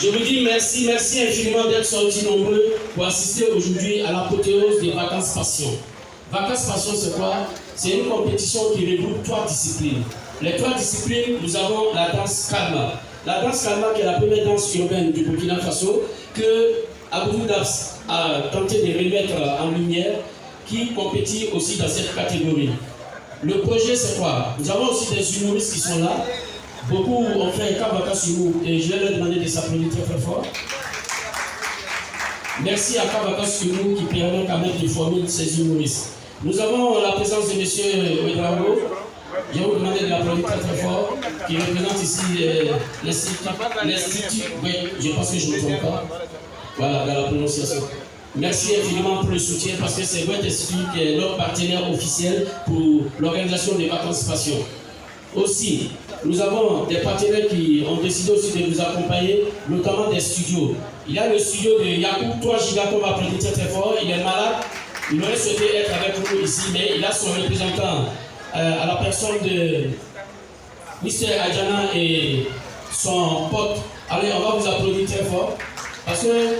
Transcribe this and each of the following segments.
Je vous dis merci, merci infiniment d'être sortis nombreux pour assister aujourd'hui à l'apothéose des vacances passion. Vacances passion, c'est quoi? C'est une compétition qui regroupe 3 disciplines. Les 3 disciplines, nous avons la danse Kalma. La danse Kalma, qui est la première danse urbaine du Burkina Faso, que Abdou Dabs a tenté de remettre en lumière, qui compétit aussi dans cette catégorie. Le projet, c'est quoi? Nous avons aussi des humoristes qui sont là. Beaucoup ont fait un Kavaka sur nous et je vais leur demander de s'applaudir très très fort. Merci à Kavaka sur nous qui permet quand même de former ces humoristes. Nous avons la présence de M. Ouedraogo. Je vais vous demander de l'applaudir très très fort, qui représente ici l'Institut. Oui, je pense que je ne me trompe pas. Voilà, dans la prononciation. Merci infiniment pour le soutien parce que c'est votre institut qui est notre partenaire officiel pour l'organisation des vacances passion. Aussi, nous avons des partenaires qui ont décidé aussi de nous accompagner, notamment des studios. Il y a le studio de Yacoub 3 Giga qu'on va applaudir très très fort. Il est malade, il aurait souhaité être avec nous ici, mais il a son représentant à la personne de Mr. Adjana et son pote. Allez, on va vous applaudir très fort parce que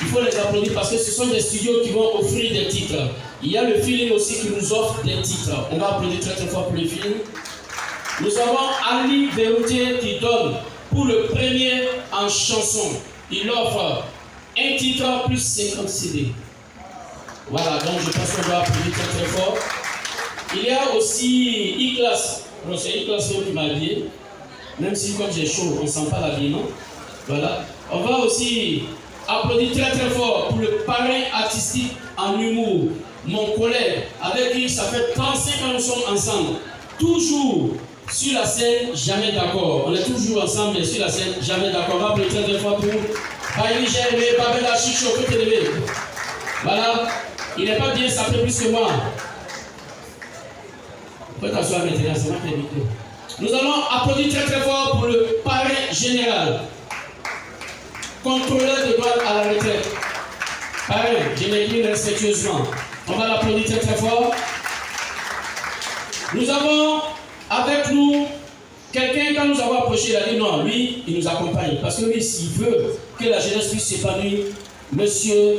il faut les applaudir parce que ce sont des studios qui vont offrir des titres. Il y a le feeling aussi qui nous offre des titres. On va applaudir très très fort pour le feeling. Nous avons Ali Verroutier qui donne pour le premier en chanson. Il offre un titre plus 50 CD. Voilà, donc je pense qu'on doit applaudir très très fort. Il y a aussi E-Class. C'est E-Class qui m'a habillé. Même si comme j'ai chaud, on ne sent pas l'habillement. Voilà. On va aussi applaudir très très fort pour le parrain artistique en humour. Mon collègue, avec qui ça fait 35 ans que nous sommes ensemble. Toujours sur la scène, jamais d'accord. On est toujours ensemble, mais sur la scène, jamais d'accord. On va applaudir très fort pour Baïli Germé, Babela Chicho, voilà. Il n'est pas bien sapé plus que moi. Faut t'asseoir maintenant, c'est moi qui ai micro. Nous allons applaudir très très fort pour le parrain général. Contrôleur de douane à la retraite. Parrain, je m'écris respectueusement. On va l'applaudir très très fort. Nous avons avec nous quelqu'un, quand nous avons approché, il a dit non, lui, il nous accompagne. Parce que lui, s'il veut que la jeunesse puisse s'épanouir, monsieur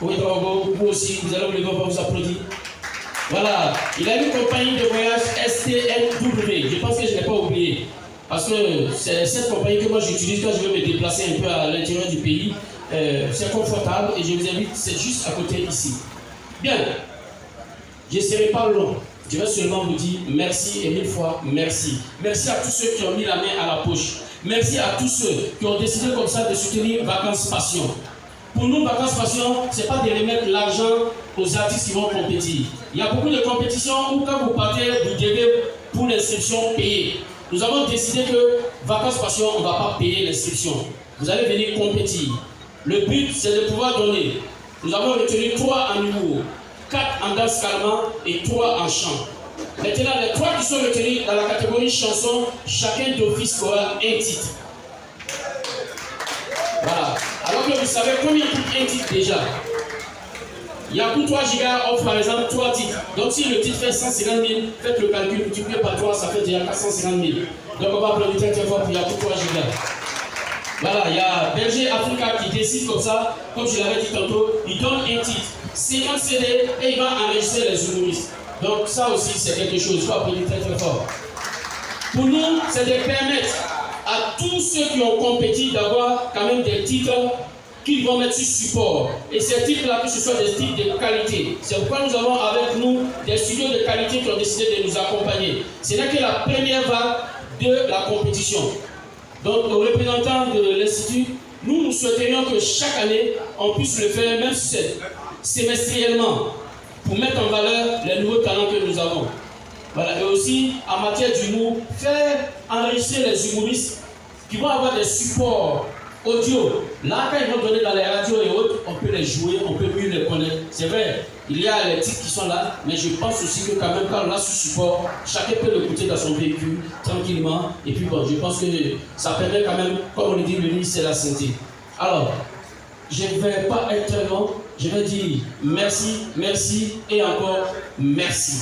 Ouedraogo, vous aussi, vous allez vous lever, on va vous applaudir. Voilà, il a une compagnie de voyage STNW. Je pense que je ne l'ai pas oublié. Parce que c'est cette compagnie que moi j'utilise quand je veux me déplacer un peu à l'intérieur du pays. C'est confortable et je vous invite, c'est juste à côté ici. Bien, je ne serai pas long. Je vais seulement vous dire merci et 1000 fois merci. Merci à tous ceux qui ont mis la main à la poche. Merci à tous ceux qui ont décidé comme ça de soutenir Vacances Passion. Pour nous, Vacances Passion, ce n'est pas de remettre l'argent aux artistes qui vont compétir. Il y a beaucoup de compétitions où quand vous partez, vous devez pour l'inscription payer. Nous avons décidé que Vacances Passion, on ne va pas payer l'inscription. Vous allez venir compétir. Le but, c'est de pouvoir donner. Nous avons retenu 3 en humour, 4 en danse Kalma et 3 en chant. Maintenant, les 3 qui sont retenus dans la catégorie chanson, chacun d'office aura un titre. Voilà. Alors que vous savez combien coûte un titre déjà. Yacoub 3 Giga offre par exemple 3 titres. Donc si le titre fait 150 000, faites le calcul, multiplié par 3, ça fait déjà 450 000. Donc on va applaudir très très fort pour Yacoub 3 Giga. Voilà, il y a Berger Africa qui décide comme ça, comme je l'avais dit tantôt, il donne un titre, 50 CD et il va enregistrer les humoristes. Donc ça aussi c'est quelque chose, il faut applaudir très très fort. Pour nous, c'est de permettre à tous ceux qui ont compétit d'avoir quand même des titres qu'ils vont mettre sur support. Et ces titres-là, que ce soit des titres de qualité. C'est pourquoi nous avons avec nous des studios de qualité qui ont décidé de nous accompagner. Ce n'est que la première vague de la compétition. Donc, aux représentants de l'Institut, nous souhaiterions que chaque année, on puisse le faire, même si c'est semestriellement, pour mettre en valeur les nouveaux talents que nous avons. Voilà. Et aussi, en matière d'humour, faire enregistrer les humoristes qui vont avoir des supports audio. Là, quand ils vont donner dans les radios et autres, on peut les jouer, on peut mieux les connaître. C'est vrai, il y a les titres qui sont là, mais je pense aussi que quand même, quand on a ce support, chacun peut l'écouter dans son véhicule, tranquillement. Et puis bon, je pense que ça permet quand même, comme on le dit, le livre, c'est la santé. Alors, je ne vais pas être très long, je vais dire merci, merci et encore merci.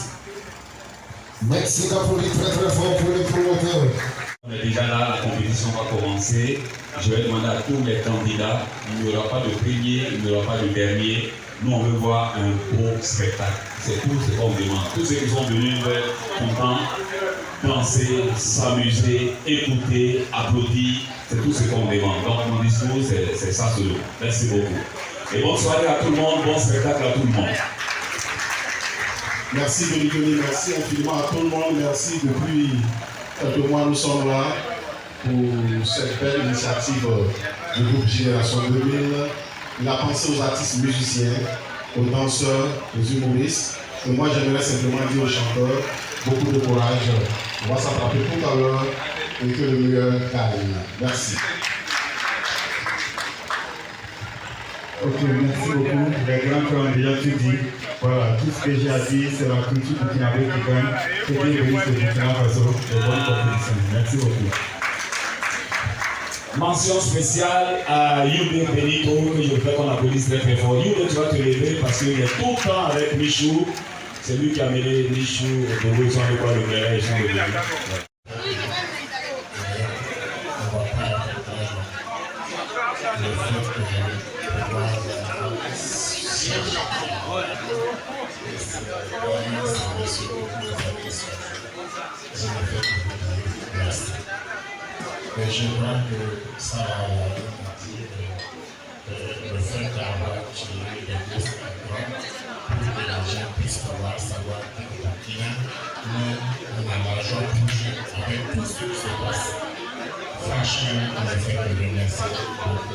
Merci d'applaudir très très fort pour les promoteurs. On est déjà là, la compétition va commencer. Je vais demander à tous les candidats, il n'y aura pas de premier, il n'y aura pas de dernier. Nous, on veut voir un beau spectacle. C'est tout ce qu'on demande. Tous ceux qui sont venus veulent contents, danser, s'amuser, écouter, applaudir. C'est tout ce qu'on demande. Donc, mon discours, c'est ça solo. Merci beaucoup. Et bonne soirée à tout le monde, bon spectacle à tout le monde. Merci de nous donner, merci infiniment à tout le monde. Merci depuis quelques mois, nous sommes là pour cette belle initiative du groupe Génération 2000. Il a pensé aux artistes musiciens, aux danseurs, aux humoristes. Et moi, j'aimerais simplement dire aux chanteurs, beaucoup de courage. On va s'attraper tout à l'heure et que le meilleur gagne. Merci. Ok, merci beaucoup. Les grands frères ont déjà tout dit. Voilà, tout ce que j'ai à dire, c'est la culture burkinabé qui gagne. C'est bienvenue sur Burkina Faso. De bonnes compétitions. Merci beaucoup. Mention spéciale à Youdé Benito, que je voudrais qu'on applaudisse très très fort. Youdé, tu vas te lever parce qu'il est tout le temps avec Michou. C'est lui qui a mené Michou de besoin de quoi le verre et champ de vie. Mais je crois que ça va le fait d'avoir tiré des mots pour que les gens puissent savoir que Burkina, nous, on a la joie toujours avec tout ce qui se passe. Franchement, on a fait le remercier beaucoup.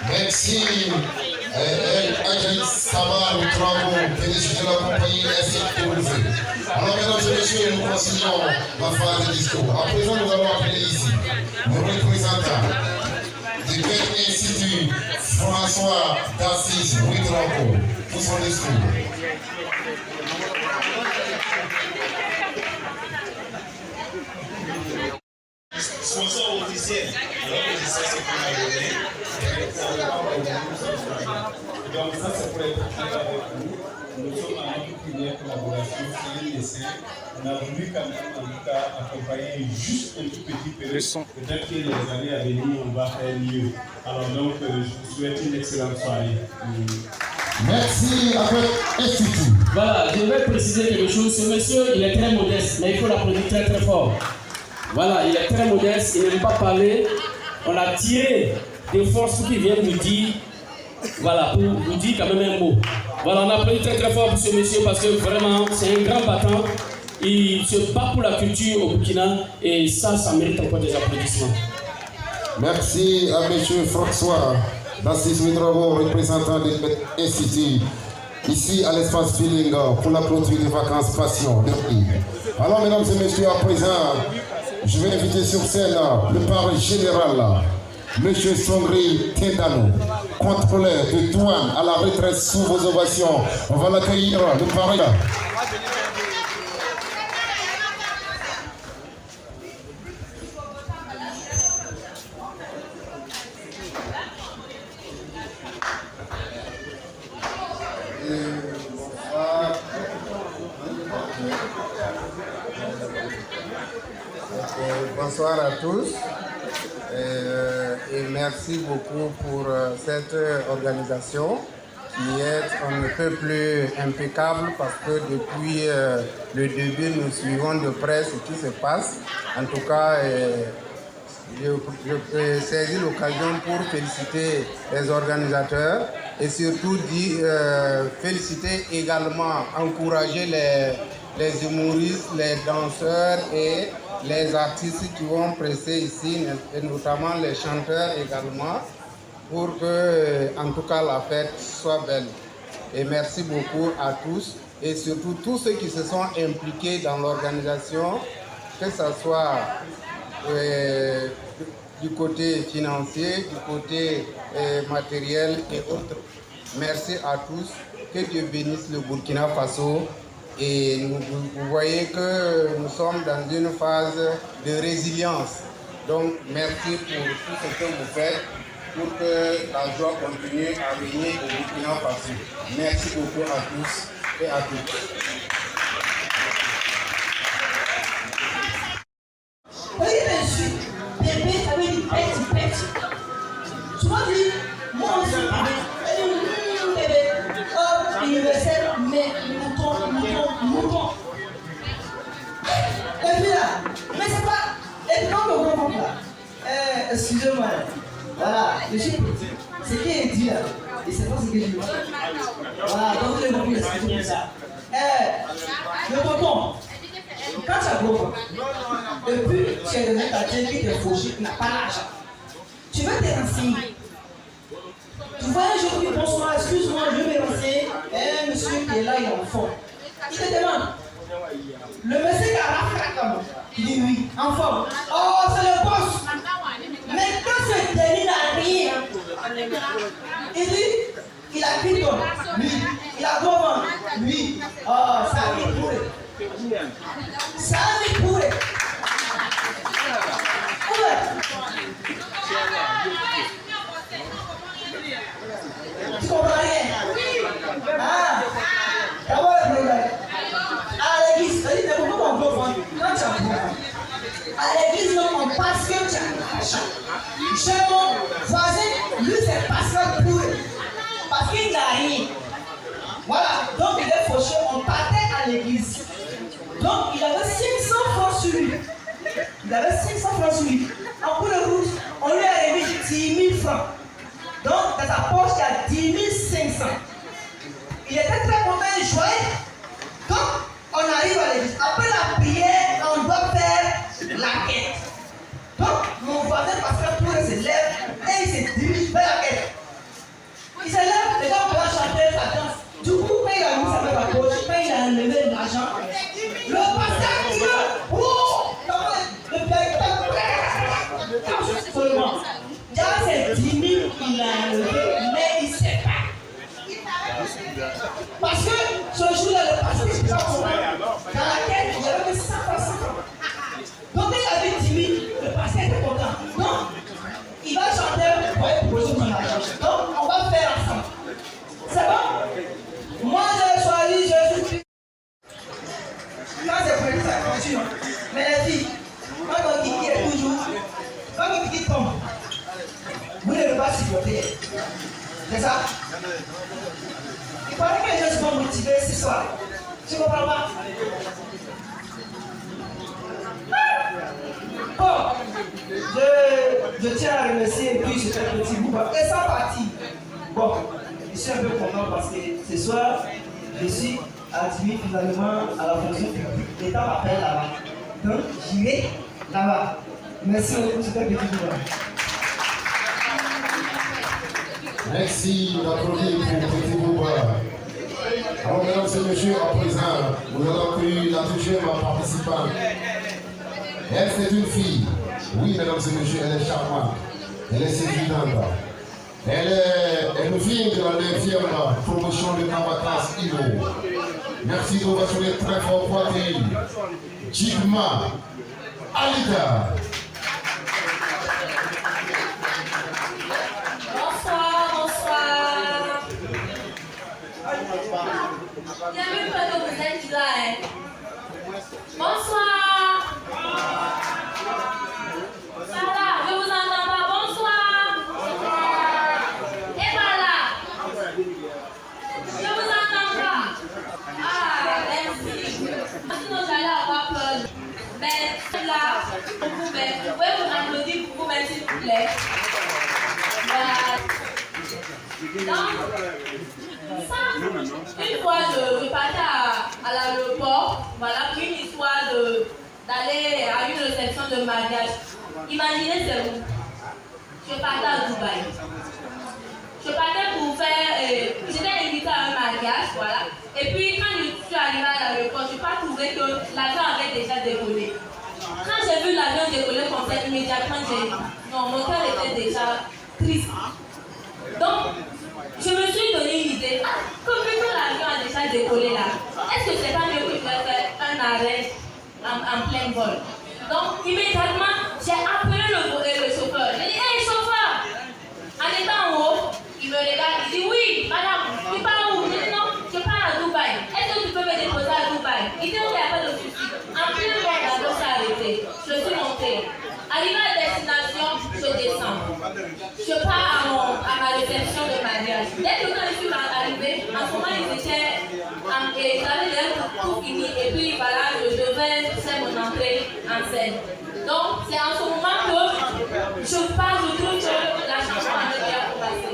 Merci Merci Adjani Samar Outramo, PDG de la compagnie SFTOV. Alors mesdames et messieurs, nous continuons la phase de discours. À présent, nous allons appeler ici le représentant du Beth Institut, François d'Assise Outramo, pour son discours. Sponsor officiel, alors que c'est ce qu'on a donné. Donc ça c'est pour être clair avec vous. Nous sommes en notre première collaboration, c'est un dessin. On a voulu quand même en tout cas accompagner juste un tout petit peu. Peut-être que les années à venir on va faire mieux. Alors donc je vous souhaite une excellente soirée. Merci avec Institut. Voilà, je vais préciser quelque chose. Ce monsieur, il est très modeste, mais il faut l'applaudir très très fort. Voilà, il est très modeste, il n'aime pas parler. On a tiré des forces pour qu'il vienne nous dire, voilà, pour nous dire quand même un mot. Voilà, on applaudit très très fort pour ce monsieur parce que vraiment, c'est un grand battant. Il se bat pour la culture au Burkina et ça mérite encore des applaudissements. Merci à M. François d'Assis Outramo, représentant de l'Institut, ici à l'espace Feeling pour la clôture des vacances Passion. Alors, mesdames et messieurs, à présent, je vais inviter sur scène le parrain général, M. Songri Tendano, contrôleur de douane à la retraite sous vos ovations. On va l'accueillir, le parrain. Bonsoir à tous et merci beaucoup pour cette organisation qui est on ne peut plus impeccable parce que depuis le début nous suivons de près ce qui se passe. En tout cas, je saisis l'occasion pour féliciter les organisateurs et surtout féliciter également, encourager les humoristes, les danseurs et les artistes qui vont presser ici, et notamment les chanteurs également, pour que, en tout cas, la fête soit belle. Et merci beaucoup à tous et surtout tous ceux qui se sont impliqués dans l'organisation, que ce soit du côté financier, du côté matériel et autres. Merci à tous. Que Dieu bénisse le Burkina Faso. Et vous voyez que nous sommes dans une phase de résilience. Donc, merci pour tout ce que vous faites pour que la joie continue à régner au Burkina Faso. Merci beaucoup à tous et à toutes. Oui, monsieur, bébé, ça veut dire petit. Souvent dit, moi aussi, bébé, homme universel, mais mouton. Et puis là, mais c'est pas, et puis non, le gros là, excusez-moi, voilà, monsieur, ce qui est dit là, et c'est pas ce que je dis. Voilà, donc le gros, excusez-moi ça. Le tonton, quand tu as gros, et puis tu es devenu ta tête qui te fauché, qui n'a pas l'argent, tu veux te renseigner. Tu vois un jour, oui, bonsoir, excuse-moi, je vais me renseigner. Un monsieur qui est là, il est en forme. Il te demande, le monsieur qui a raflé comme il dit oui, en forme. Oh, c'est le boss. Mais quand ce dernier n'a rien, il dit, il a pris ton, lui, il a gommé, lui. Oh, ça a mis pourri. Ça a mis pourri. Tu comprends rien? Ah, d'abord le problème. À l'église, c'est-à-dire que pourquoi on peut voir quand tu as un problème? À l'église, non, on passe que tu as l'argent. Chez mon voisin, lui, c'est pasteur pour eux. Parce qu'il n'a rien. Voilà, donc il est fauché, on partait à l'église. Donc il avait 500 francs sur lui. En cours de route, on lui a remis 10 000 francs. Donc dans sa poche, il y a 10 500. Il était très content et joyeux. Donc on arrive à l'église. Après la prière, on doit faire la quête. Donc mon voisin pasteur pour se lève et il se dirige vers la quête. Il se lève, les gens vont chanter sa danse. Du coup, quand il a mis sa main à la poche, quand il a enlevé de l'argent, le pasteur dit oh, le père seulement. Dans ces 10 000 qu'il a enlevé, mais il ne sait pas. Parce que ce jour-là, le pasteur ne sait pas comment. Dans laquelle il y avait 100 francs. Donc il avait 10 000, le pasteur était content. Donc, il va chanter pour être posé son argent. Donc, on va faire ensemble. C'est bon? Moi, j'ai choisi Jésus-Christ. Quand c'est prévu, ça continue. Mais les filles, quand on dit qu'il est toujours, quand on dit qu'il tombe, vous ne devez pas supporter. C'est ça? Il paraît que les gens sont motivés ce soir. Tu comprends pas? Bon, je tiens à remercier et puis je fais un petit bout. Et sans partir. Bon, je suis un peu content parce que ce soir, je suis admis finalement à la fonction publique. L'État m'appelle là-bas. Donc, j'irai là-bas. Merci beaucoup, c'était un petit bout. Merci d'applaudir pour Petit Bouba. Alors, mesdames et messieurs, à présent, nous allons accueillir la deuxième participante. Elle, c'est une fille. Oui, mesdames et messieurs, elle est charmante. Elle est séduisante. Elle vient de la 9e promotion de Navatas Ivo. Merci d'ovationner très fort pour accueillir Jigma Alida. Bonsoir. Bienvenue pour que vous êtes là. Bonsoir. Ça va, je vous entends pas. Bonsoir. Et voilà. Je vous entends pas. Ah, merci. Sinon, j'allais avoir peur. Mais là, vous pouvez vous applaudir pour vous-même, s'il vous plaît. Voilà. Donc, ça, une fois je partais à l'aéroport, voilà, pour une histoire d'aller à une réception de mariage. Imaginez c'est où? Je partais à Dubaï. Je partais pour faire, j'étais invitée à un mariage, voilà. Et puis quand je suis arrivée à l'aéroport, je n'ai pas trouvé que l'avion avait déjà décollé. Quand j'ai vu l'avion décoller comme ça, immédiatement, mon cœur était déjà triste. Donc, je me suis donné une idée. Comme vu que l'avion a déjà décollé là, est-ce que c'est pas mieux que je vais faire un arrêt en plein vol? Donc, immédiatement, j'ai appelé le chauffeur. J'ai dit, hey chauffeur! En étant en haut, il me regarde, il dit, oui, madame, tu pars où? Je dis, non, je pars à Dubaï. Est-ce que tu peux me déposer à Dubaï? Il dit, il n'y a pas de souci. En plein vol, l'avion s'est arrêté. Je suis montée. Arrivé à destination, je descends. Je pars à ma réception de mariage. Dès que quand je suis arrivée, en ce moment, ils avaient déjà tout fini. Et puis voilà, je devais faire mon entrée en scène. Donc, c'est en ce moment que je pars, je trouve que la chanson avait bien passé.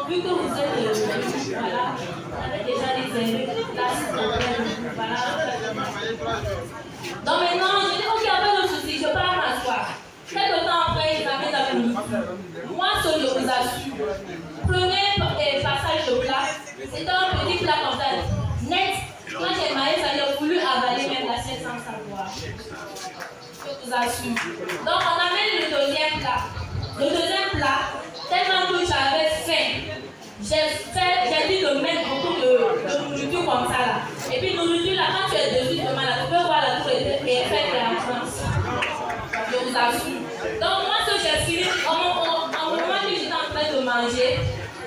Vu que vous êtes voilà, vous avez déjà réservé place voilà. Donc maintenant, je dis ok, il n'y a pas de souci, je pars m'asseoir. Quelque temps après, ils avaient la minute. Moi, ce que je vous assure, prenez passage de plat. C'était un petit plat comme ça, net. Quand j'ai marié, ça j'ai voulu avaler même la chaise sans savoir. Je vous assure. Donc on amène le deuxième plat. Le deuxième plat, tellement que j'avais faim. J'ai dit de mettre beaucoup de nourriture comme ça là. Et puis nourriture là, quand tu es dessus demain là, tu peux voir la tour est faite en France. Je vous assure. Donc moi ce que j'ai fini, au moment où j'étais en train de manger,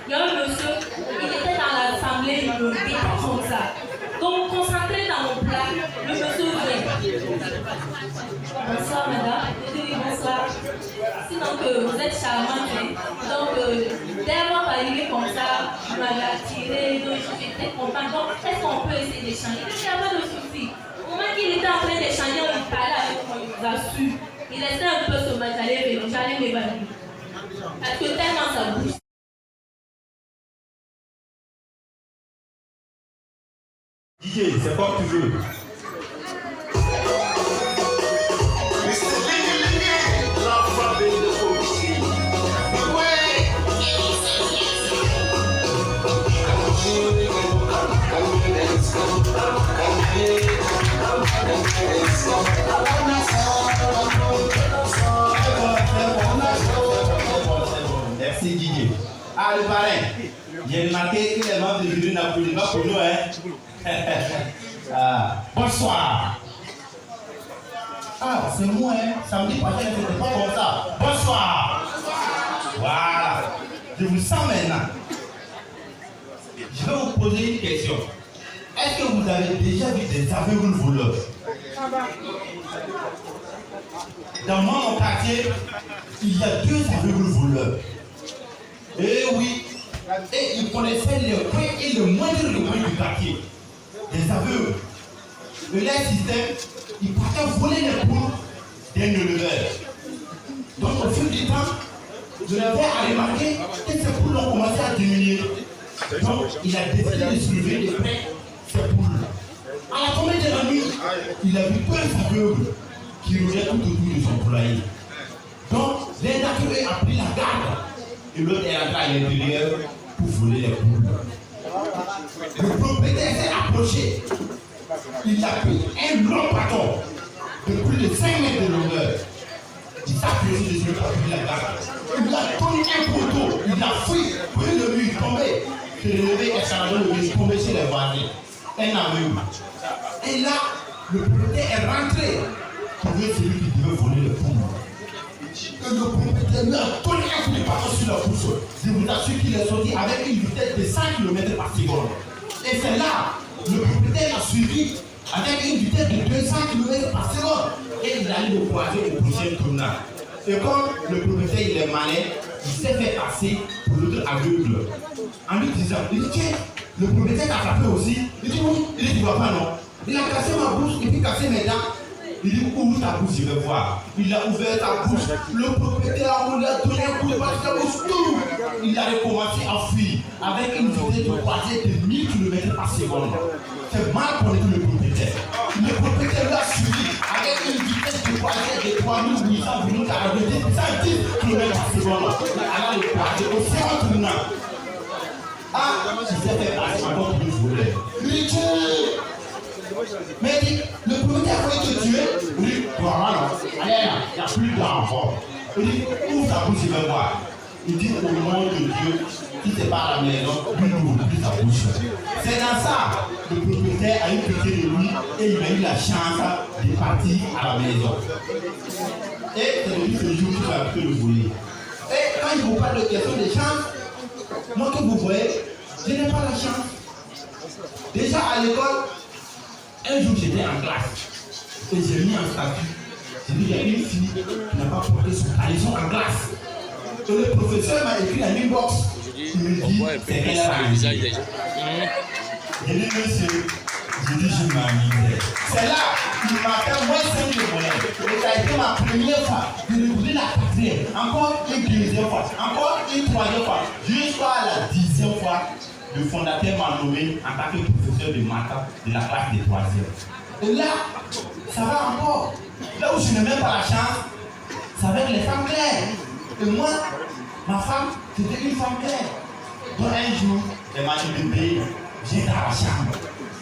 il y a un monsieur, il était dans l'assemblée, il me bête comme ça. Donc concentré dans mon plat, le monsieur vient. Bonsoir madame, je dis bonsoir. Sinon que vous êtes charmante, donc dès moi arriver comme ça, je m'avais attiré, donc j'étais contente. Donc est-ce qu'on peut essayer d'échanger? Il n'y a pas de souci. Au moment qu'il était en train d'échanger, on parlait avec moi, je vous assure. Il restait un peu sauvage, j'allais m'évanouir. Parce que tellement ça bouge. DJ, c'est comme tu veux. Merci Didier. Ah, le parrain, j'ai remarqué que les membres du jury n'applaudissent pas pour nous, hein. Bonsoir. Ah, c'est moi, hein. Samedi prochain, c'était pas comme ça. Bonsoir. Voilà. Je vous sens maintenant. Je vais vous poser une question. Est-ce que vous avez déjà vu des aveugles voleurs? Dans mon quartier, il y a 2 aveugles voleurs. Eh oui, et ils connaissaient le coin et le moindre coin du quartier. Des aveugles. De leur système, ils partaient voler les poules d'un éleveur. Donc au fil du temps, le éleveur a remarqué que ces poules ont commencé à diminuer. Donc il a décidé de soulever les prêts ces poules. À la tombée de la nuit, il a vu 2 aveugles qui roulaient tout autour de son poulailler. Donc l'un d'entre eux a pris la garde et l'autre est rentré à l'intérieur pour voler les poules. Le propriétaire s'est approché. Il a pris un long bâton de plus de 5 mètres de longueur. Il s'est appuyé dessus pour appuyer la garde. Il a donné un poteau. Il a fui, pris le mur, tombé. Se lever et s'en aller le mur, tombé chez les voisins. Un aveugle. Et là, le propriétaire est rentré pour voir celui qui devait voler le pomme. Et le propriétaire lui a donné un coup de bâton sur la bouche. Je vous assure qu'il est sorti avec une vitesse de 5 km par seconde. Et c'est là, le propriétaire l'a suivi avec une vitesse de 200 km par seconde. Et il a eu le croiser au prochain tournant. Et comme le propriétaire il est malin, il s'est fait passer pour l'autre aveugle. En lui disant, il dit tiens, le propriétaire t'a frappé aussi. Il dit oui, il dit tu vois pas non. Il a cassé ma bouche et puis cassé mes dents. Il dit ouvre ta bouche, je vais voir. Il a ouvert ta bouche. Le propriétaire lui a donné un coup de bâton sur la bouche. Tout. Il a recommencé à fuir avec une vitesse de croisée de 1000 km par seconde. C'est mal pour le propriétaire. Le propriétaire l'a suivi avec une vitesse de croisée de 3800 minutes à 110 km par seconde. Alors il croisait au second tournant. Ah, il s'est fait passer encore plus voler. Mais il dit, le propriétaire a failli te tuer. Il dit, voilà, non. Allez là, il n'y a plus d'enfant. Il dit, ouvre ta bouche, je vais voir. Il dit, au nom de Dieu, qui te parle à la maison, lui n'ouvre plus ta bouche. C'est dans ça, le propriétaire a eu pitié de lui et il a eu la chance de partir à la maison. Et c'est depuis ce jour qu'il va plus le voler. Et quand je vous parle de question de chance, moi que vous voyez, je n'ai pas la chance. Déjà à l'école, un jour j'étais en classe et j'ai mis un statut. J'ai dit, il y a une fille qui n'a pas porté son caleçon en classe. Et le professeur m'a écrit un inbox. Il me dit, c'est qu'elle a la visage. J'ai dit, monsieur, j'ai dit, je m'amusais. C'est là, il m'a fait moins 5 de monnaie. Et ça a été ma première fois de repousser la quatrième. Encore une deuxième fois. Encore une troisième fois. Jusqu'à la 10e fois, le fondateur m'a nommé en tant que professeur de maths de la classe des 3e. Et là, ça va encore. Là où je n'ai même pas la chance, c'est avec les femmes claires. Et moi, ma femme, c'était une femme claire. Donc un jour, elle m'a dit, bébé, viens dans la chambre.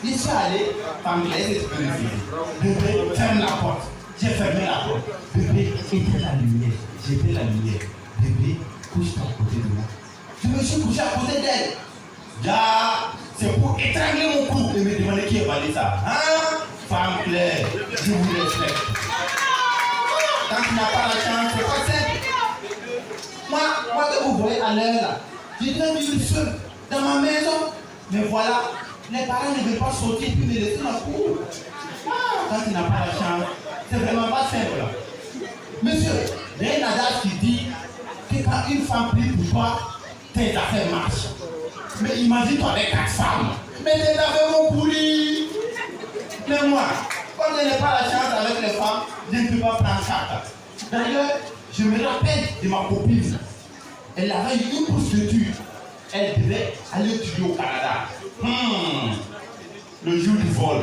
Je suis allé, femme claire, c'est magnifique. Bébé, ferme la porte. J'ai fermé la porte. Bébé, éteins la lumière. J'ai éteint la lumière. Bébé, couche-toi à côté de moi. Je me suis couché à côté d'elle. Là, c'est pour étrangler mon cou et me demander qui a parlé ça. Hein? Femme claire, je vous respecte. Quand tu n'as pas la chance, c'est pas simple. Moi que vous voyez à l'heure là, j'ai bien vivre seul dans ma maison. Mais voilà, les parents ne veulent pas sortir et puis me laisser dans la cour. Quand tu n'as pas la chance, c'est vraiment pas simple. Monsieur, il y a une adage qui dit que quand une femme prie pour toi, tes affaires marchent. Mais imagine-toi avec 4 femmes. Mais tes affaires vont pourrir. Mais moi, comme je n'ai pas la chance avec les femmes, je ne peux pas prendre 4. D'ailleurs, je me rappelle de ma copine. Elle avait une bourse d'études. Elle devait aller étudier au Canada. Le jour du vol,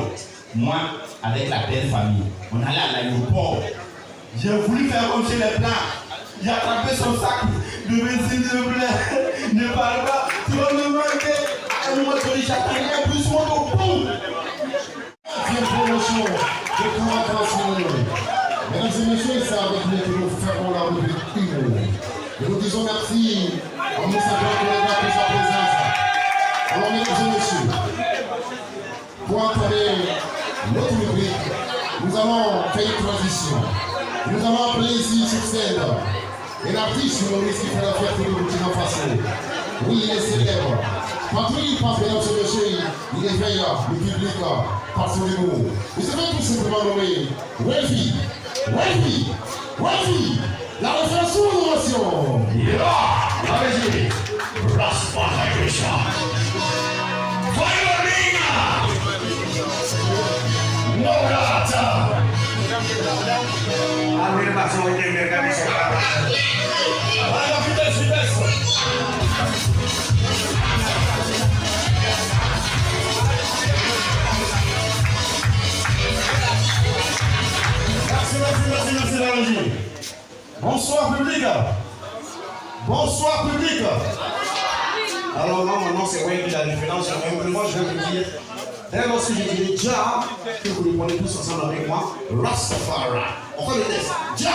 moi, avec la belle famille, on allait à l'aéroport. J'ai voulu faire comme chez les plans. J'ai attrapé son sac de benzine, s'il te plaît. Ne parle pas, tu vas me manquer. À un moment donné, j'attendais un plus soin au boum. C'est une promotion de convaincre. Mesdames et messieurs, c'est avec nous que nous ferons la rubrique humour. Nous vous disons merci en nous saluant pour sa présence. Alors, mesdames et messieurs, pour entamer notre rubrique, nous allons faire une transition. Nous allons appeler ici sur scène un artiste humoriste qui fait la fierté de Burkina Faso. Oui, il est célèbre. Partout où il passe, mesdames et messieurs, il éveille le public par son humour. Vous savez tout simplement nommer Welfie. Welfie, Welfie, la référence sur l'innovation. La régie, Rasparation. Fire no rata. Allez, ma soeur, il est bien. Allez, vitesse, vitesse. Merci la régie. Bonsoir public. Bonsoir public. Alors là, maintenant, c'est vrai que la différence, moi je vais vous dire, dès lorsque je dirai Jah, que vous le prenez tous ensemble avec moi, Rastafari. On fait le test. Jah.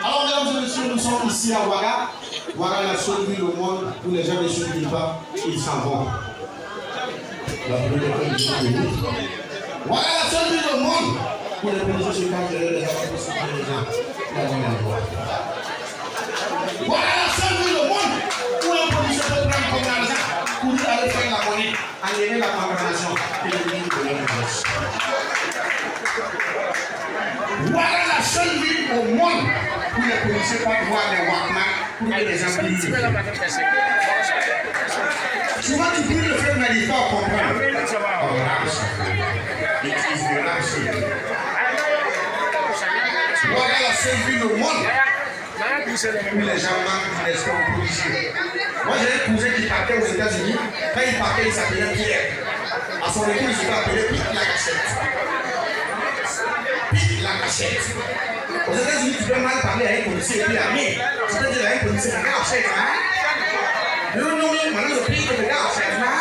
Alors, mesdames et messieurs, nous sommes ici à Ouaga. Ouaga, la seule ville au monde où les gens ne s'oublient pas, ils s'en vont. Ouaga, la seule ville au monde où les policiers se cachent derrière les gens pour soutenir les gens. Voilà la seule ville au monde où un policier peut prendre comme l'argent pour aller faire la monnaie, enlever la condamnation et le livre de l'Église. Voilà la seule ville au monde où les policiers peuvent voir des Walkman pour que les gens puissent. Souvent tu peux le faire, mais il faut comprendre. Voilà la seule ville au monde où les gens manquent des sports policiers. Moi j'ai un cousin qui partait aux États-Unis. Quand il partait, il s'appelait Pierre. À son retour, il s'était appelé Pete la cachette. Pete la cachette. Aux États-Unis, tu peux mal parler à un policier et puis armé. Tu peux dire à un policier, regarde, chef, hein? You know me, my little Pete, regarde, chef, hein?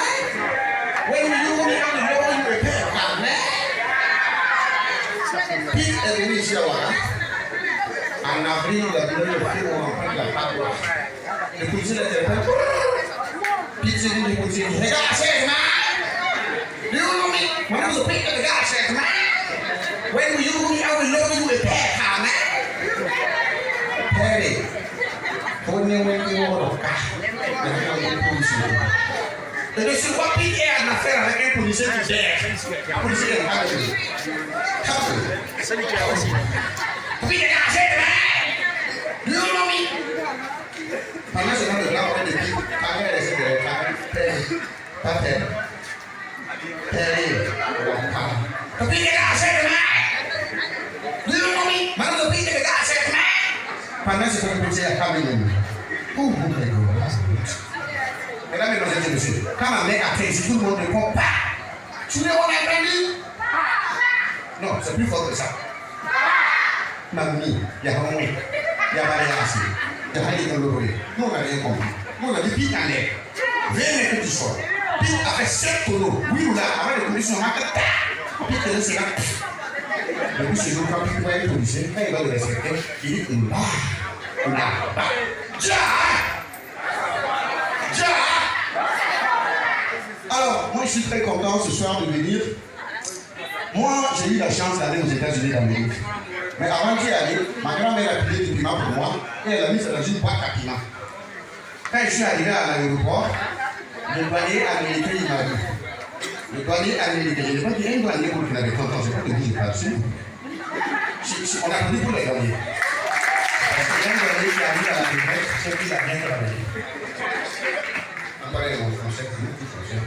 When you know me, I'm the Lord, you repair, man. Pete est venu ici à Ouaga. En avril, il a donné le feu au enfant de la paroisse. Le policier l'a téléphone. Pete dit le policier, regarde, chef, man! You know me, my little Pete, regarde, chef, man! When you know me, I will love you with that, man! Perry, when you went to Ouaga, et de ce quoi Pete est en affaire avec un policier qui dère. Un policier qui est en train de dire. C'est lui qui a aussi. Pete est en affaire, man! You know me? Pendant ce temps, le blanc aurait dit, quand elle essaie de Perry, pas Perry. Perry, Pete est en affaire, man! You know me? Madame de Pete est en affaire, man! Pendant ce temps, le policier a caminé. Où vous voulez go? Mesdames et messieurs, quand ma mère a fait ici, tout le monde répond pas. Tu l'as entendu? Non, c'est plus fort que ça. Mamie, il y a un moment, il y a Valérie Assis, il y a Valérie Doloré. Nous, on n'a rien compris. Nous, on a dit Pete en l'air. Viens que tu sors. Pete a fait 7 tonneaux. Oui ou là, avant les conditions, on a fait Pete est resté là. Depuis ce jour, quand Pete voit les policiers, quand il va le respecter, il dit on va. Alors, moi je suis très content ce soir de venir. Moi, j'ai eu la chance d'aller aux États-Unis d'Amérique. Mais avant d'y aller, ma grand-mère a payé du piment pour moi et elle a mis ça dans une boîte à piment. Quand je suis arrivé à l'aéroport, le douanier américain il m'a dit. Le douanier américain, je n'ai pas dit un douanier pour qu'il avait content, c'est pas de vous, je parle dessus. On a pris pour les douaniers. Parce que un douanier qui arrive à la retraite, c'est qu'il a bien travaillé. Pareil, mon français, c'est français.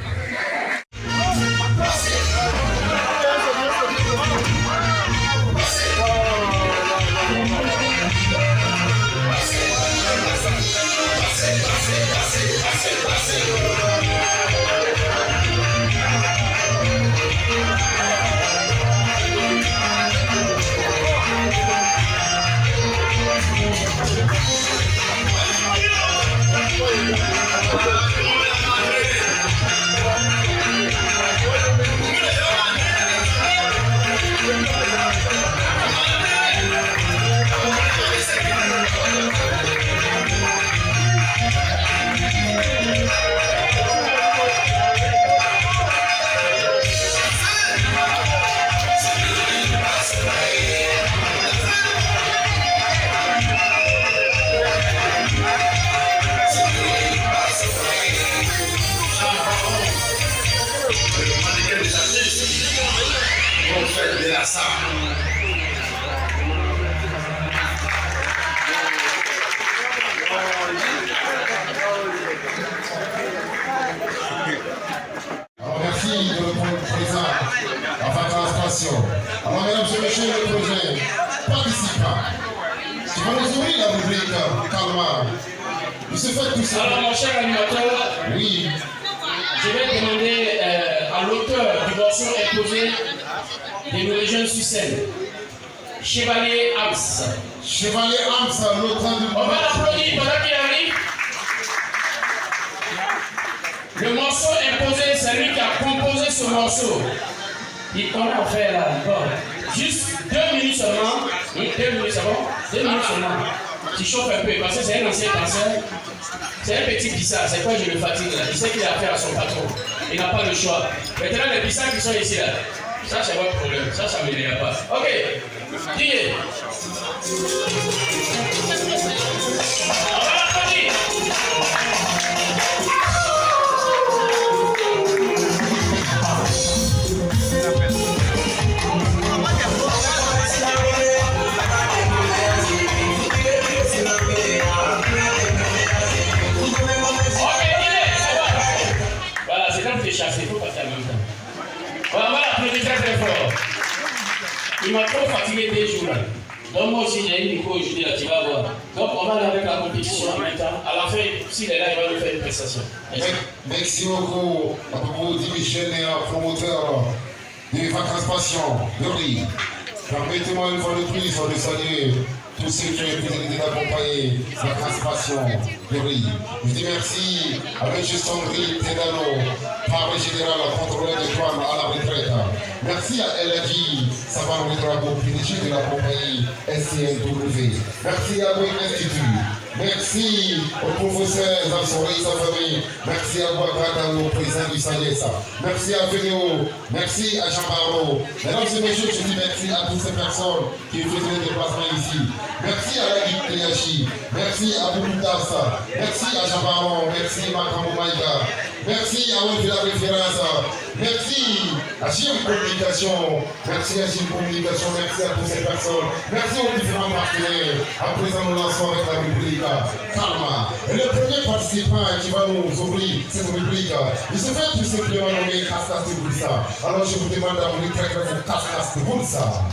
Alors merci de répondre présent à Vacances Passion. Alors mesdames et messieurs, le projet participant. Tu vas nous ouvrir la rubrique Calma. Il se fait tout ça. Alors mon cher animateur, oui. Je vais demander à l'auteur du morceau imposé de nous rejoindre sur scène. Chevalier Ams. Chevalier Ams, l'auteur du morceau. On va l'applaudir pendant qu'il arrive. Le morceau imposé, c'est lui qui a composé ce morceau. Il connaît à faire là. Bon. Juste 2 minutes seulement. 2 minutes, c'est bon? 2 minutes seulement. qui chauffe un peu, parce que c'est un ancien danseur. C'est un petit bissard, c'est quoi je le fatigue là. Il sait qu'il a affaire à son patron. Il n'a pas le choix. Maintenant, les bissards qui sont ici là, ça c'est votre problème. Ça ne m'énerve pas. Ok, Didier. On va l'applaudir. Chasser, il faut passer en même temps. On va l'applaudir très très fort. Il m'a trop fatigué des jours là. Donc moi aussi j'ai une micro aujourd'hui là, tu vas voir. Donc on va aller avec la compétition en même temps. À la fin, s'il est là, il va nous faire une prestation. Merci beaucoup à vous, Dimitri et promoteur des vacances passion de Rie. Permettez-moi une fois de plus de saluer tous ceux qui ont été d'accompagner Vacances Passion de Rie. Je dis merci à M. Sandri Tedano, parrain général, contrôleur des douanes à la retraite. Merci à LFI, Savano Drago, PDG de la compagnie SCNW. Merci à Boeing Institut. Merci au professeur Zansoré et sa famille. Merci à Ouagrata, au président du SAGES. Merci à Vénéo. Merci à Jean Barreau. Mesdames et messieurs, je dis merci à toutes ces personnes qui faisaient le déplacement ici. Merci à la Guide Téyachi. Merci à Bouloutassa. Merci à Jean Barreau. Merci à Makamou Maïga. Merci à Wendy la référence. Merci à Chim Communication. Merci à Chim Communication. Merci à toutes ces personnes. Merci aux différents partenaires. À présent, nous lançons avec la rubrique Karma. Et le premier participant qui va nous ouvrir cette rubrique, il se fait tout simplement nommer Kaskas de Boulsa. Alors je vous demande à vous très très Kaskas de Boulsa.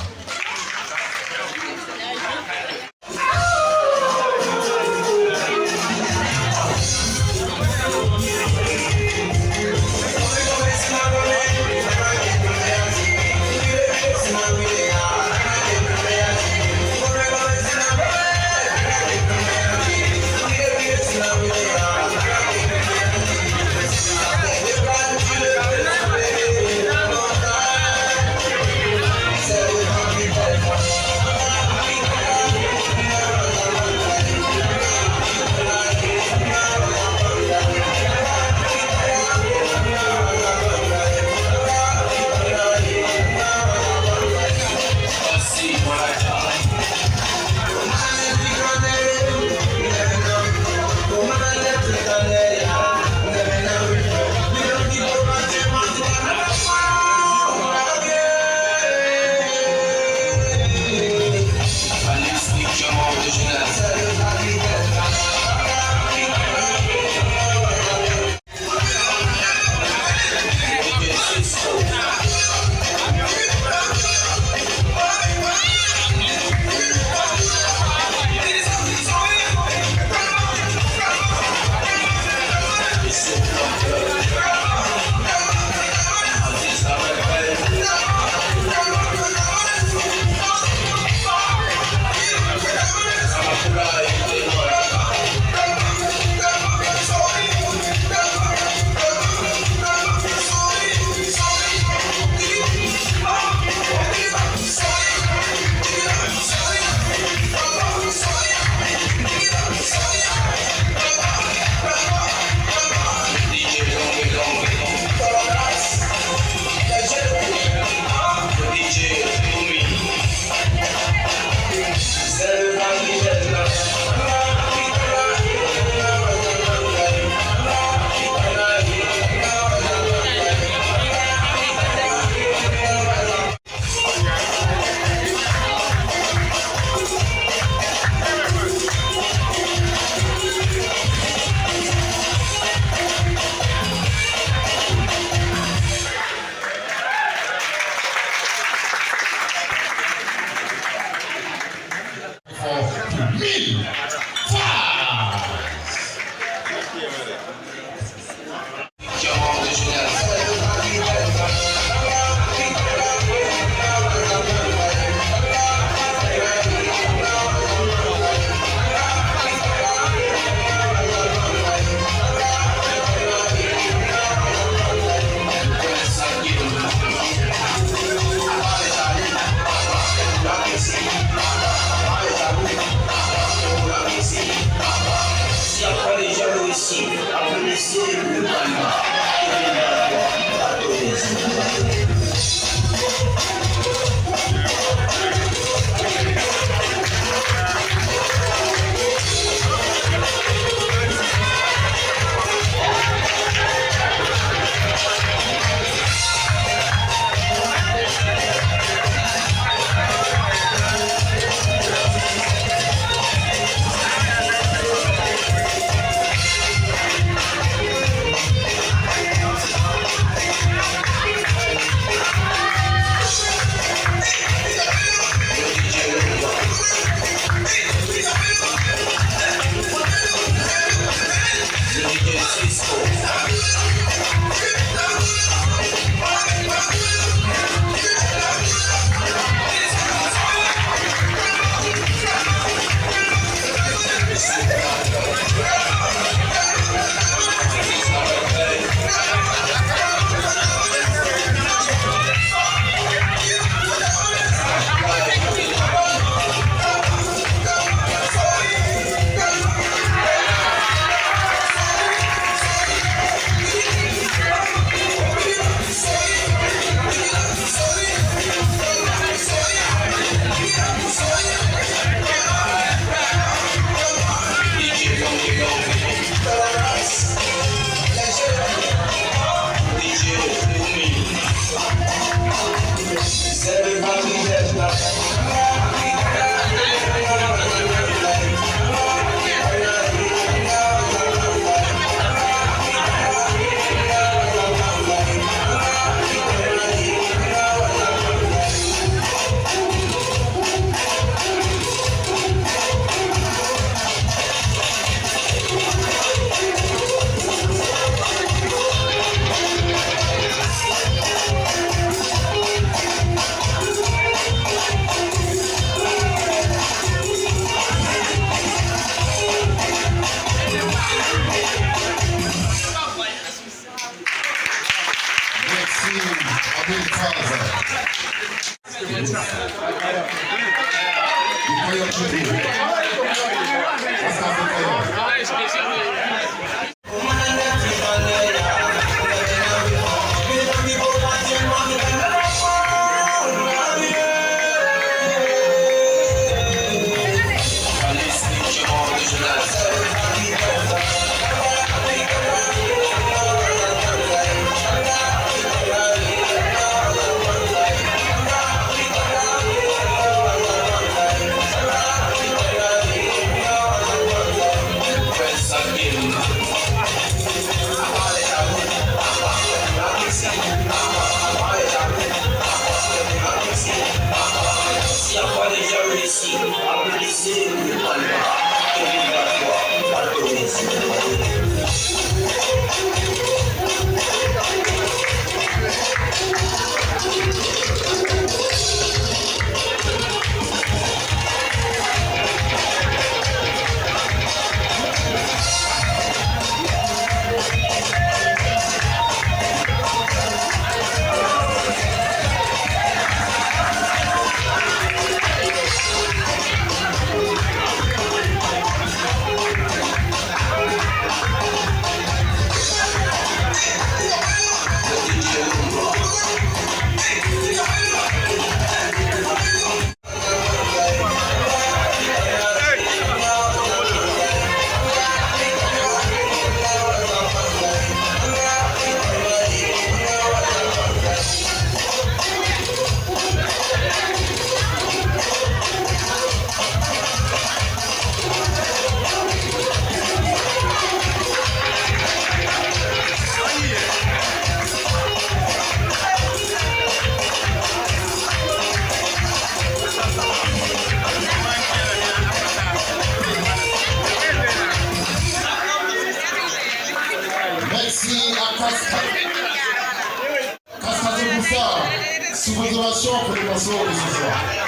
Sous vos ovations pour les morceaux de ce soir.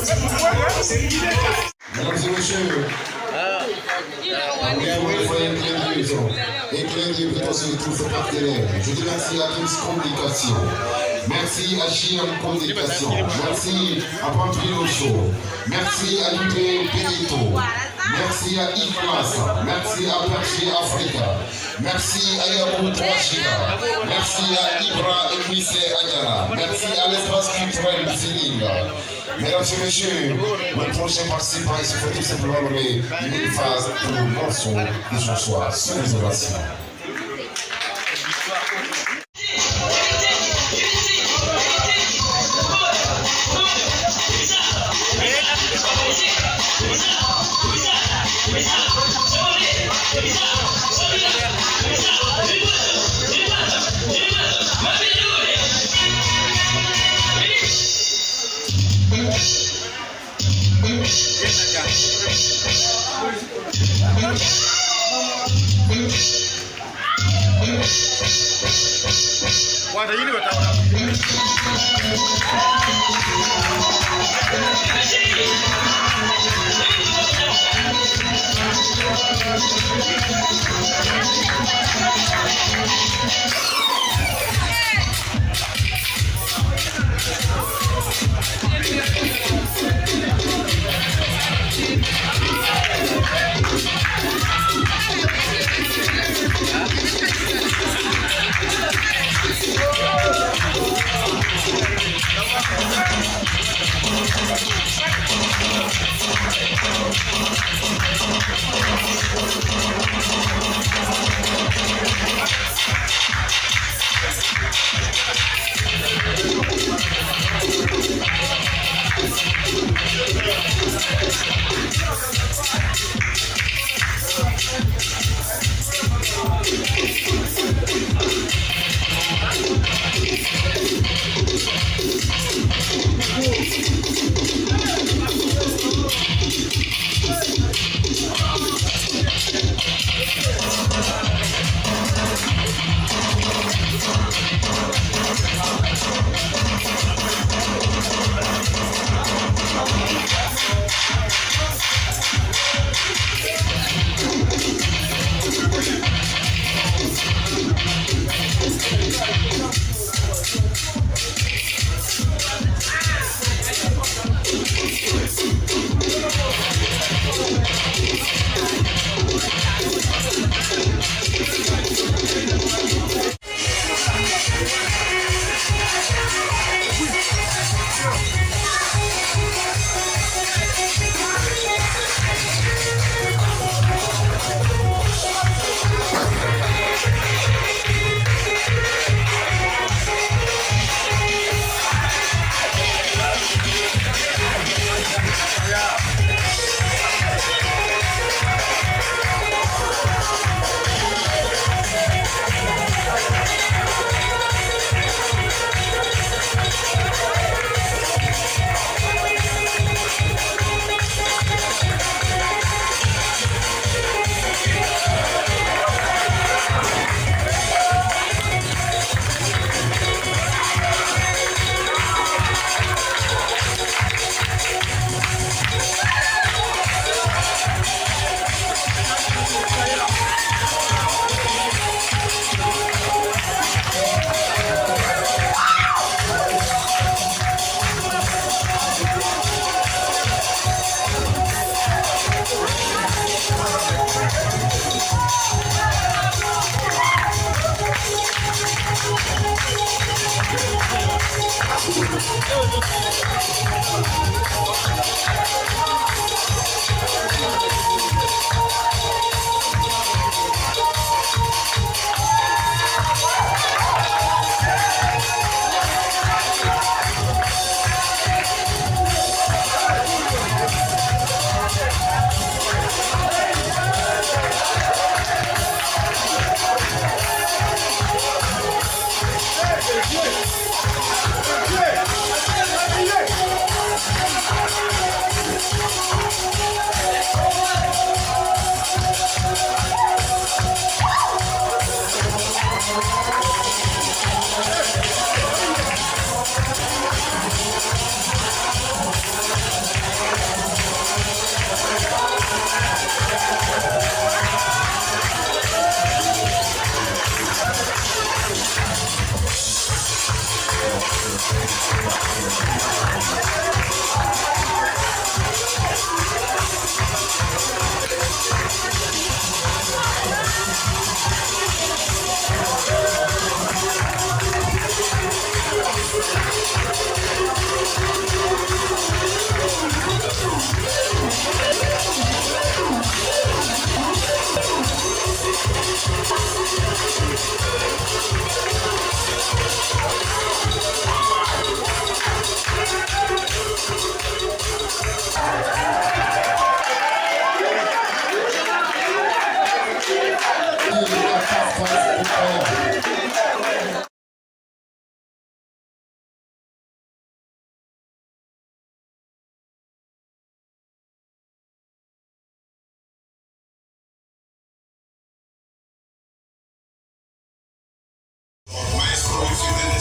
Mesdames et messieurs, et clin d'œil plutôt sur tous ses partenaires. Je dis merci à Kims Communication, merci à JM Communication, merci à Pampino Show, merci à Libre Benito, merci à Iglas, merci à Perché Africa, merci à Yabou Touachia, merci à Ibra et Missé Adjara, merci à l'espace culturel de Séninga. Mesdames et messieurs, notre prochain participant il se fait tout simplement nommer une phase pour le morceau de ce soir, sous les ovations. Guarda, ini betul.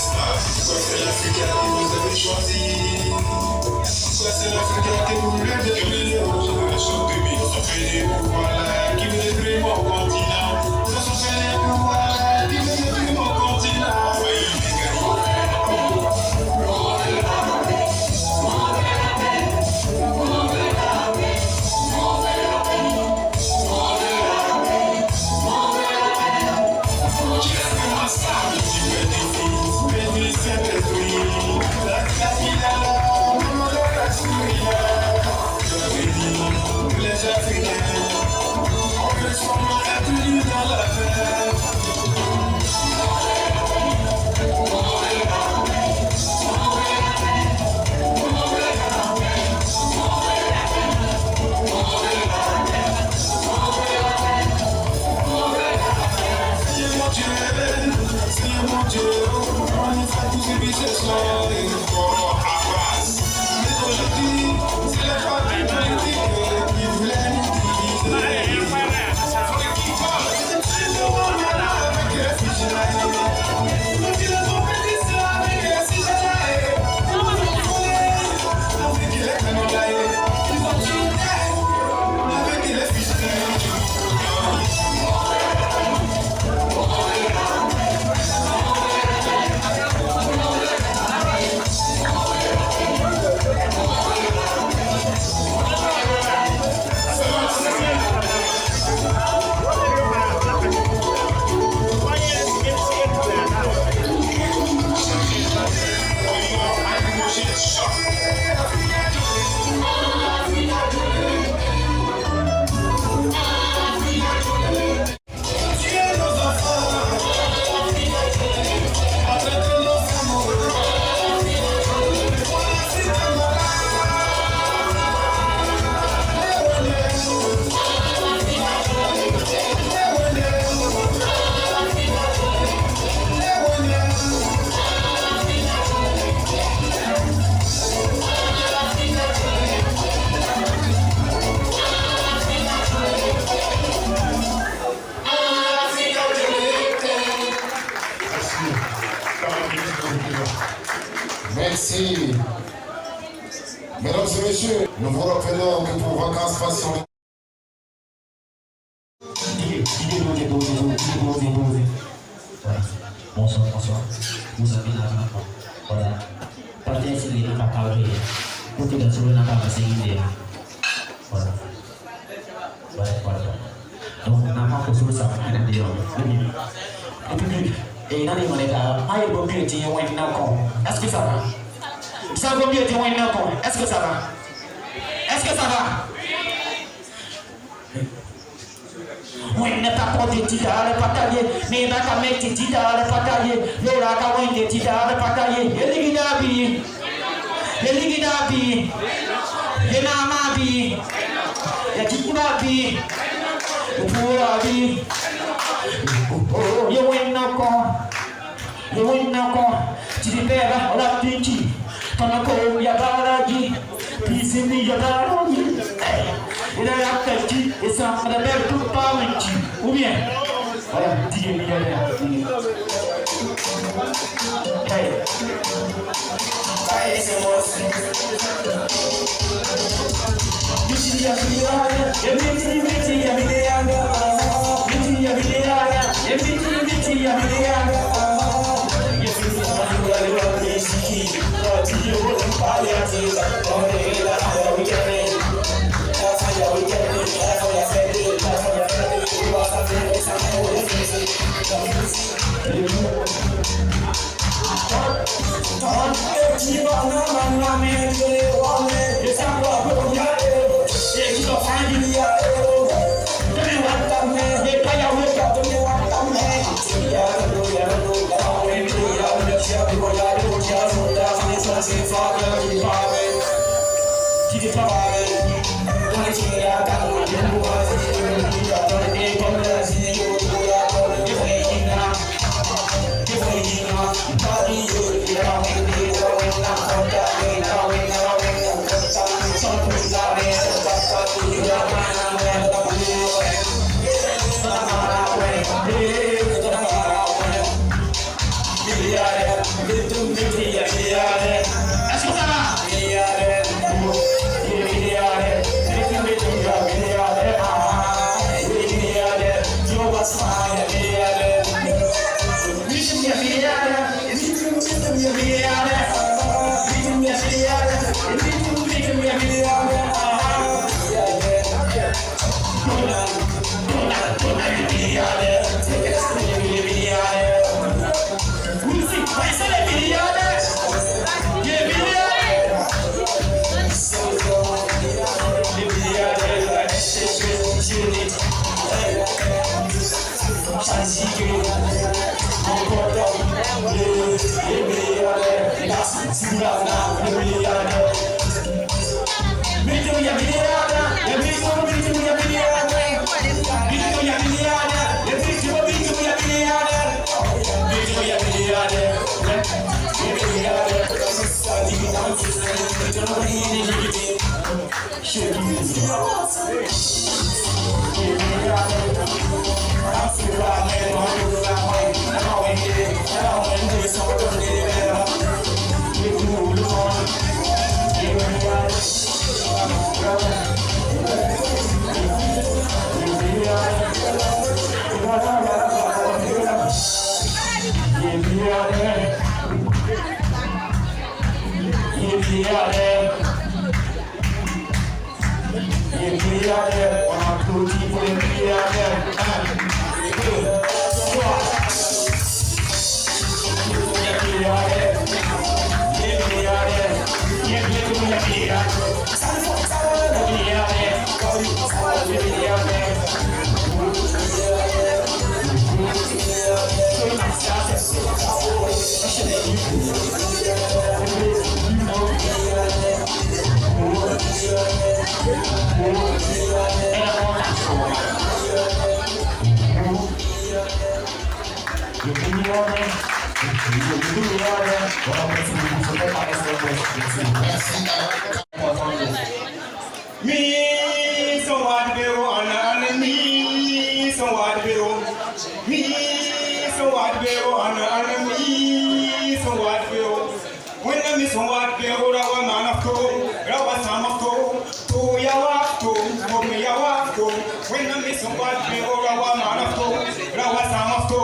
Pourquoi c'est l'Africain qui vous avez choisi? Pourquoi c'est l'Africain qui vous rêve de devenir aux générations 2000? Ils sont faits pour voilà, qui veut détruire mon continent. Ils sont faits pour voilà, qui veut détruire mon continent. Oui, les gars. Les Africains, on veut seulement être unis dans la paix. Seigneur mon Dieu, on y fera tous ces biches soirs et pour Abbas. Mais aujourd'hui, c'est la famille politique qui voulait nous diviser. Faut qu'ils parlent, c'est le monde avec les fiches là. Faut qu'ils compétissent avec les fiches là. Avec les canons là. Ils ont tué avec les fiches là. Merci. Mesdames et messieurs, nous vous rappelons que pour Vacances Passion. Bonsoir, bonsoir. Vous avez la main. Voilà. Partez sur les capables. Pour que les gens n'aient pas passé l'idée. Voilà. Voilà. Donc, on n'a pas besoin de ça. Et dans les monnaie là, aïe, bon Dieu, tu es un nakon. Est-ce que ça va? Ça va bien, tu es un nakon. Est-ce que ça va? Est-ce que ça va? Oui, n'est pas pour des titans, les batailles, mais n'a qu'à mettre des titans, les batailles, l'aura qu'à mettre des titans, les batailles, les liginabi, les namabi, les kikunabi, les pourabi. Oh, you win no con. Chidipera, la pinchi. Tanako, Yabaraji. Peace in the Yabaraji. Il a la tête, et ça, on a belle tout par un chi. Ou bien, voilà, 10 millionnaires. Hey, c'est moi aussi. Me so what bero ana me so what bero me so what bero ana me so what bero when me so what bero rawa manafto rawa samafto to ya wafto ko me ya wafto when me so what bero rawa manafto rawa samafto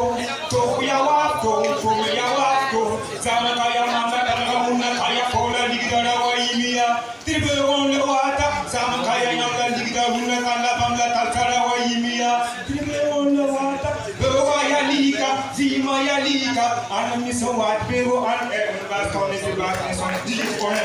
to ya wafto ko me ya wafto sama kaya mama kana unna kaya kola ligara wa imia tirbe on le wata sama kaya nyanga ligida hunna kala bamla talkara wa imia tirbe on le wata bewa ya lika zima ya lika ana mi so wat bewo an e ba ton e ba son di ko he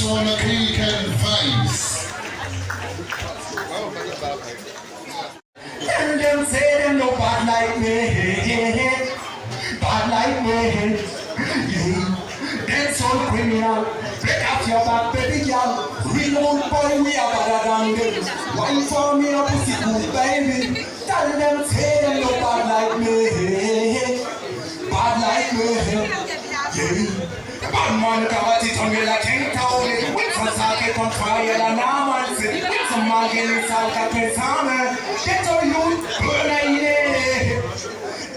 one click and vibes. And them say them no bad like me, bad like me. Them so criminal, break up your back, baby girl. Real old boy, we are better than them. Why for me a pussy good, baby? Tell them say them no bad like me, bad like me. Bad man got it on me like King Town. With some socket on fire and now man sit. With some margin inside the pesame. Get on you, burn a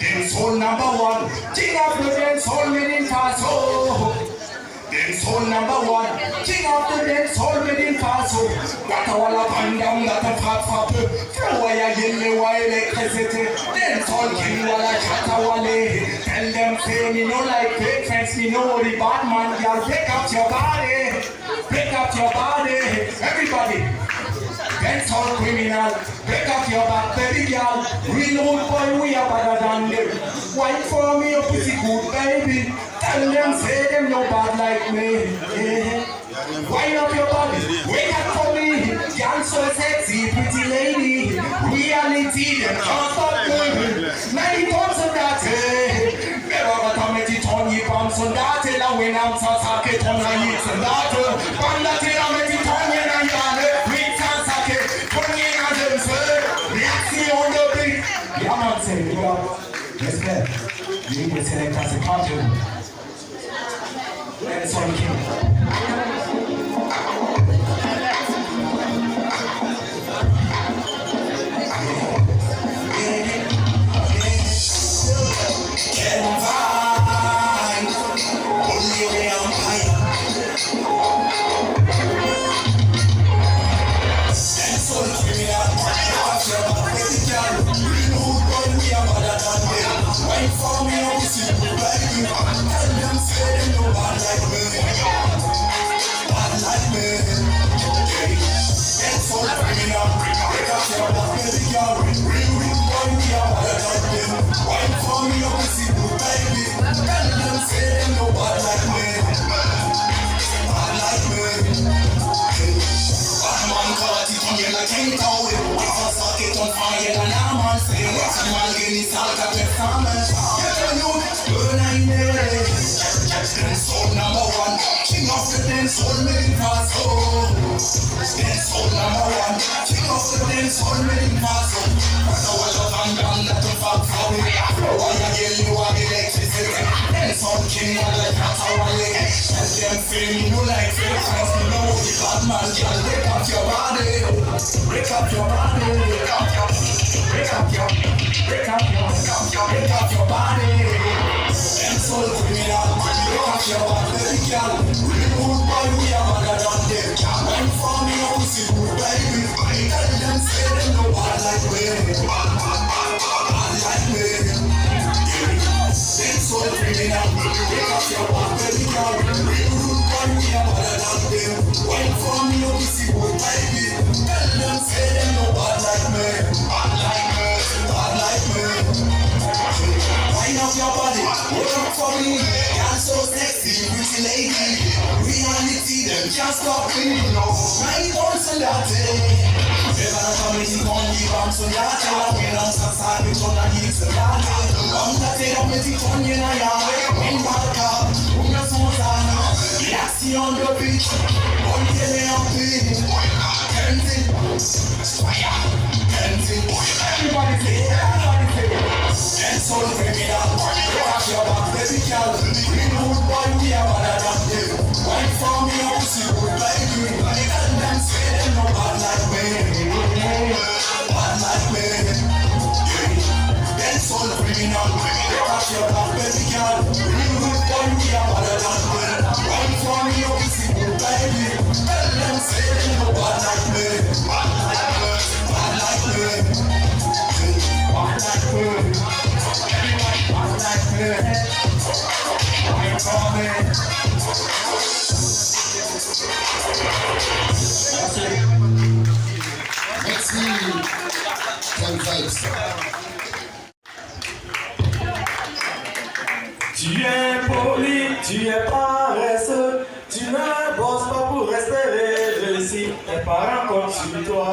Then soul number one. King of the dance, soul made in Faso. Then soul number one. King of the dance, soul made in Faso. Got a wall of pandam, got a pop pop. Throw away a yellow electricity. Then soul king while I chat away. Tell them say me no like fake friends, me know the bad man, y'all break up your body, break up your body, everybody. That's all criminal, break up your back, baby girl. Real old boy, we are better than them. Wine for me, a pussy good baby. Tell them say them no bad like me. Wine up your body, wake up for me. Girl so sexy, pretty lady. Reality, them can't stop me. 90 tons of that. Sondate la wena msasake tona yitsendate bandate la metitonya na yale witansake tonye na zemse reaction de beat yaman say well respect you need to select as a content and so king Soul number one, king of the dance, soul made in Faso. Soul number one, king of the dance, soul made in Faso. What a wall of undone that the fuck for me. Why again you are the electricity? Dance on king, I like that our leg. Tell them feel me, you like feel friends, you know the bad man can break up your body. Break up your body. Break up your body. And soul criminal. Your baby girl, real good boy, we are better than them. Wine for me, a pussy good baby. Tell them say them no bad like me, bad like me. Them so criminal, break up your baby girl, real good boy, we are better than them. Wine for me, a pussy good baby. Tell them say them no bad like me, bad like me, bad like me. Wine up your body, work up for me. So sexy, pretty lady. Reality, them can't stop me. Right on Sondate. Never come in on the bomb Sondate. When I'm outside, we don't need Sondate. I'm not taking me to Tony and I am. When back up, when you're so down. Relaxing on the beach. One day I'm feeling. Kenzie. Fire. Kenzie. Everybody say, everybody say. And so criminal. Watch your back, baby girl. Good boy, we are better than them. Wine for me, a pussy good baby. And them say them no bad like me, bad like me. Then soul criminal, watch your back, baby girl. Good boy, we are better than them. Wine for me, a pussy good baby. And them say them no bad like me, bad like me, bad like me, bad like me. Everybody bad like me. Merci. Quelle vibes. Tu es poli, tu es paresseux, tu ne bosses pas pour tes parents comptent sur toi.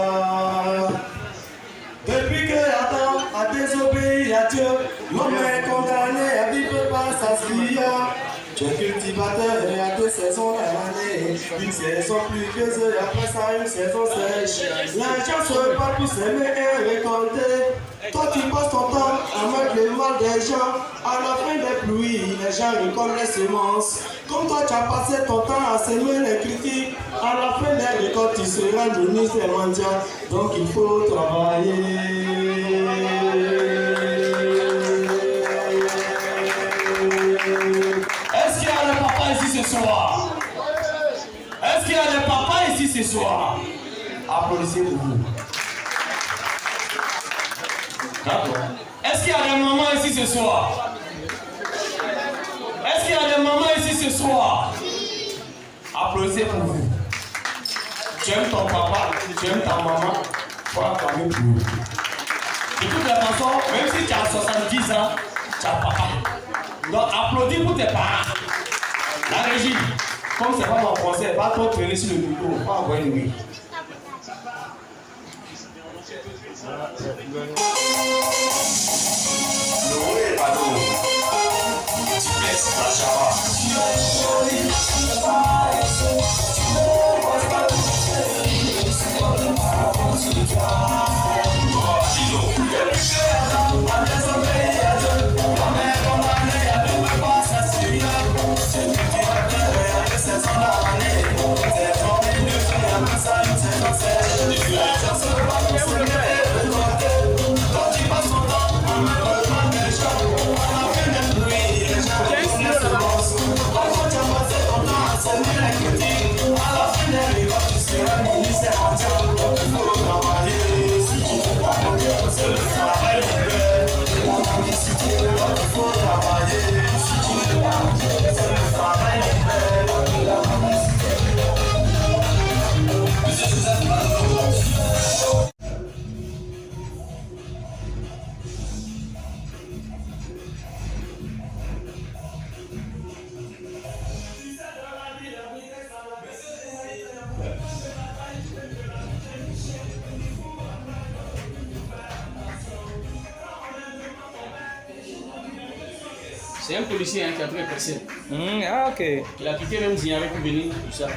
Depuis que Adam a désobéi à Dieu, l'homme est condamné à vivre par sa vie. Tu es cultivateur et à 2 saisons dans l'année. Une saison pluvieuse et après ça une saison sèche. L'argent se bat pour s'aimer et récolter. Toi tu passes ton temps à mettre le mal des gens. À la fin des pluies, les gens récoltent les semences. Comme toi tu as passé ton temps à s'aimer les critiques, à la fin des récoltes tu seras ministre des mendiants. Donc il faut travailler. Est-ce qu'il y a des papas ici ce soir? Est-ce qu'il y a des papas ici ce soir? Applaudissez pour vous. D'accord. Est-ce qu'il y a des mamans ici ce soir? Est-ce qu'il y a des mamans ici ce soir? Applaudissez pour vous. Tu aimes ton papa, tu aimes ta maman, il faut acclamer pour vous. De toutes les façons, même si tu as 70 ans, tu as papa. Donc applaudis pour tes parents. La régie, comme c'est pas mon conseil, va trop traîner sur le bureau, pas envoyer une nuit. Le haut est pas d'eau. Tu laisses la java. C'est un policier qui a pris un personne. Ah, ok. Il a quitté même s'il avait pu venir, tout ça.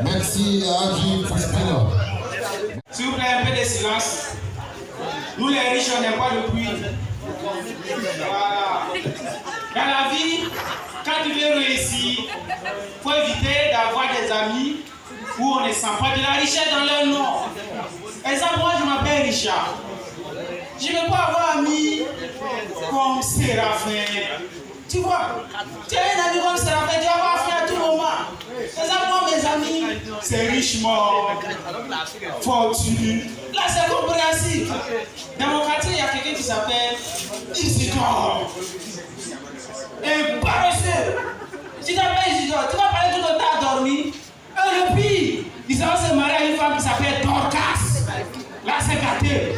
Merci à Agi Crispina. S'il vous plaît, un peu de silence. Nous les riches, on n'aime pas le bruit. Voilà. Dans la vie, quand tu veux réussir, il faut éviter d'avoir des amis où on ne sent pas de la richesse dans leur nom. Exemple, moi je m'appelle Richard. Je ne veux pas avoir amis comme Séraphin. Tu vois, tu as un ami comme Séraphin, tu vas avoir affaire à tout moment. Exemple, moi mes amis, c'est richement, fortune. Là c'est compréhensible. Dans mon quartier, il y a quelqu'un qui s'appelle Isidore. Un paresseux. Tu t'appelles Isidore, tu vas parler tout le temps à dormir. Et le pire, il s'en va se marier à une femme qui s'appelle Dorcas. Là c'est gâté.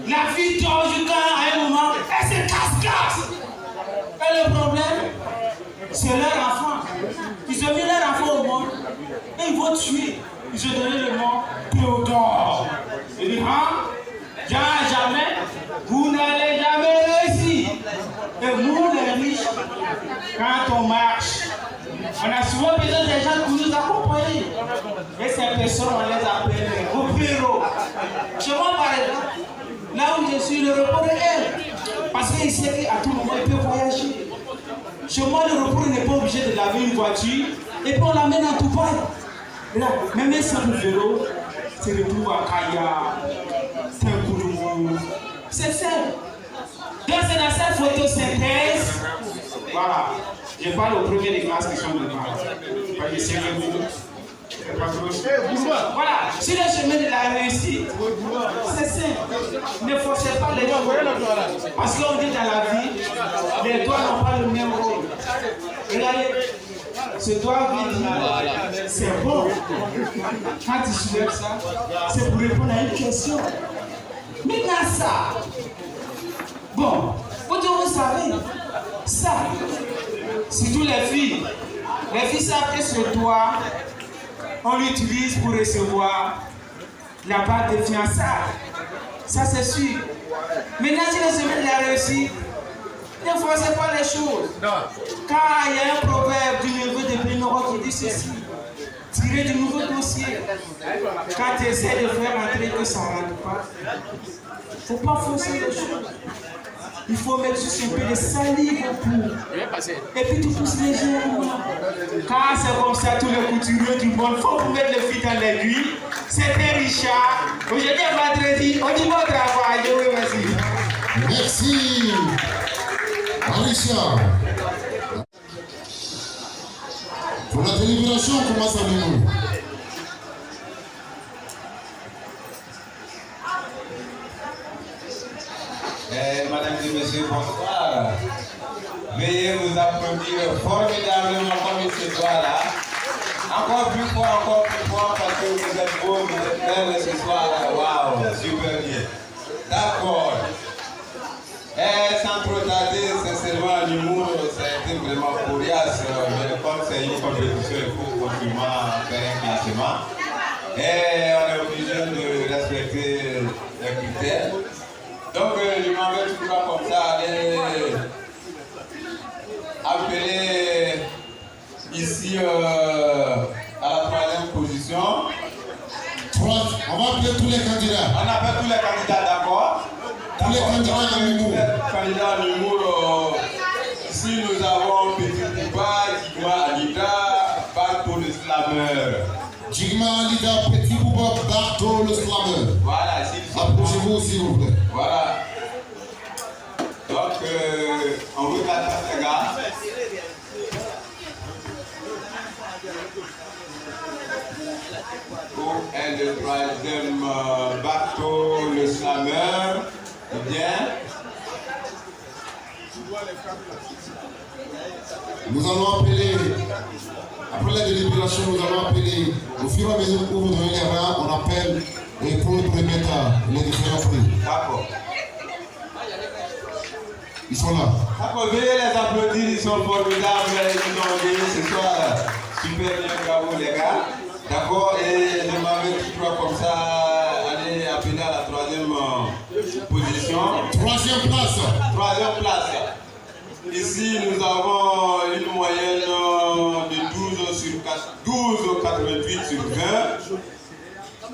La fille dort jusqu'à un moment, elle se casse-casse. Et le problème, c'est leur enfant. Ils ont mis leur enfant au monde et ils vont tuer. Ils ont donné le nom Théodore. Il dit, jamais, vous n'allez jamais réussir. Et nous, les riches, quand on marche, on a souvent besoin des gens pour nous accompagner. Et ces personnes, on les appelle les repéros. Chez moi, par exemple, là où je suis, le repos de elle. Parce qu'il sait qu'à tout moment, il peut voyager. Chez moi, le repos n'est pas obligé de laver une voiture. Et puis on l'amène en Dubaï. Là, même sans le vélo, c'est le tout à Kaya, c'est un Kouloumou. C'est simple. Donc c'est dans cette photosynthèse. Voilà. Je parle au premier des classes qui sont devant. Parce que c'est un boulot. Voilà, sur le chemin de la réussite, c'est simple. Ne forcez pas les doigts. Parce qu'on dit dans la vie, les doigts n'ont pas le même rôle. Regardez, ce doigt dit, c'est bon. Quand tu soulèves ça, c'est pour répondre à une question. Maintenant ça, bon, vous savez, ça, surtout les filles savent que ce doigt, on l'utilise pour recevoir la bague de fiançailles. Ça c'est sûr. Maintenant, si le semaine de la réussite, ne forcez pas les choses. Car il y a un proverbe du neveu de Bénoro qui dit ceci. Tirez du nouveau dossier. Quand tu essaies de faire entrer que ça ne rentre pas, il ne faut pas forcer les choses. Il faut mettre juste un peu de salive au bout. Et puis tu pousses légèrement. Car c'est comme ça, tous les couturiers du monde, il faut vous mettre le fil dans l'aiguille. C'était Richard. Aujourd'hui est vendredi. On dit bon travail. Oui, merci. Merci. Richard. Pour la délibération, comment ça nous? Madame et messieurs, bonsoir. Veuillez nous applaudir formidablement comme il se doit là. Encore plus fort, parce que vous êtes beaux, vous êtes belles ce soir là. Waouh, super bien. D'accord. Sans trop tarder, sincèrement, l'humour, ça a été vraiment coriace. Mais comme c'est une compétition, il faut continuellement faire un classement. Et on est obligé de respecter les critères. Donc, je m'en vais tout droit comme ça, aller appeler ici à la troisième position. On va appeler tous les candidats. On appelle tous les candidats, d'accord? Tous les candidats en humour. Candidats en humour. Ici, nous avons Petit Bouba, Jigma Alida, Barto le slammer. Jigma Alida, Petit Bouba, Barto le slammer. Voilà, approchez-vous s'il vous plaît. Voilà. Donc, on veut la les gars. Pour le troisième bateau, le slammer. Bien. Nous allons appeler, après la délibération, nous allons appeler, au fur et à mesure où vous devenez là, on appelle et pour le premier tas, les différents prix. D'accord. Ils sont là. D'accord, veuillez les applaudir, ils sont formidables, ils ont gagné ce soir. Super bien, bravo les gars. D'accord, et je m'avais toujours comme ça aller appeler à la troisième position. Troisième place. Troisième place. Ici, nous avons une moyenne de 12,88 sur 20.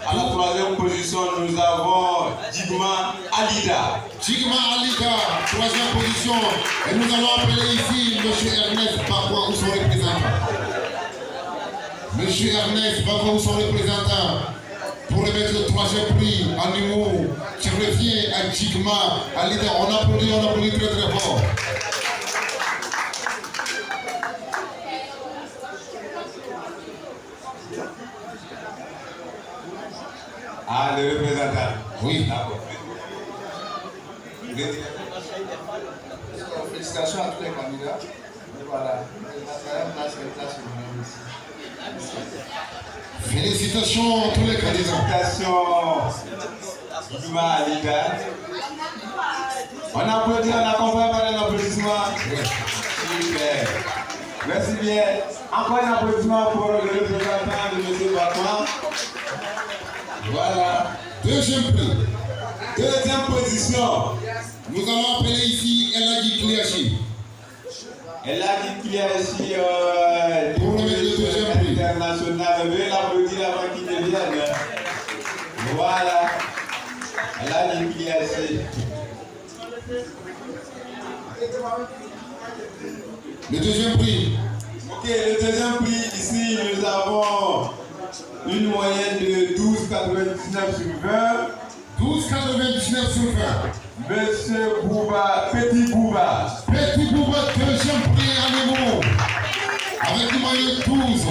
À la troisième position, nous avons Jigma Alida. Jigma Alida, troisième position. Et nous allons appeler ici M. Ernest Bakwa ou son représentant. M. Ernest Bakwa ou son représentant pour remettre le troisième prix en humour. Je reviens à Jigma Alida. On applaudit très très fort. Ah, le représentant. Oui. D'accord. Félicitations à tous les candidats. Voilà. Félicitations à tous les candidats. Félicitations. Juma Alida. On applaudit, on accompagne par un applaudissement. Super. Merci bien. Encore un applaudissement pour le représentant de M. Bakwa. Voilà. Deuxième prix. Deuxième position. Nous allons appeler ici Eladi Kliachi. Eladi Kliachi, pour remettre le deuxième prix international. Veuillez l'applaudir avant qu'il ne vienne. Voilà. Eladi Kliachi. Le deuxième prix. Ok, le deuxième prix, ici nous avons une moyenne de 12,99 sur 20. 12,99 sur 20. Monsieur Bouba, Petit Bouba. Petit Bouba, deuxième prix à niveau. Avec une moyenne de 12.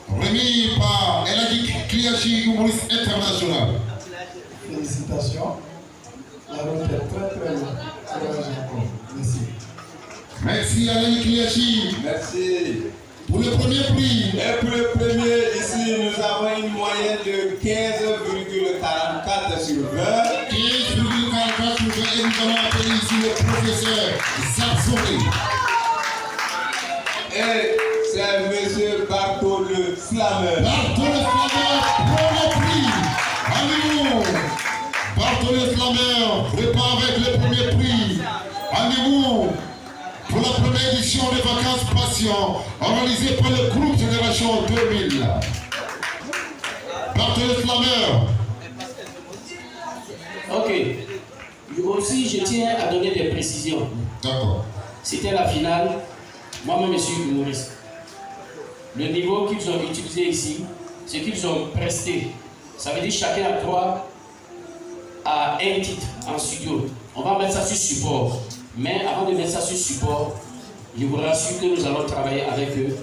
Remis par Eladi Kliachi, humoriste international. Félicitations. La route est très très longue. Merci. Merci Eladi Kliachi. Merci. Pour le premier prix. Et pour le premier, ici, nous avons une moyenne de 15,44 sur 20. 15,44 sur 20. Et nous allons appeler ici le professeur Zapsori. Et c'est M. Bartho le Slammer. Bartho le Slammer, premier prix. Allez-vous. Bartho le Slammer repart avec le premier prix. Allez-vous. Pour la première édition des vacances passion organisée par le groupe Génération 2000. Bartholin Flammer. Ok. Aussi, je tiens à donner des précisions. D'accord. C'était la finale. Moi-même, je suis humoriste. Le niveau qu'ils ont utilisé ici, ce qu'ils ont presté, ça veut dire chacun a droit à un titre en studio. On va mettre ça sur support. Mais avant de mettre ça sur support, je vous rassure que nous allons travailler avec eux,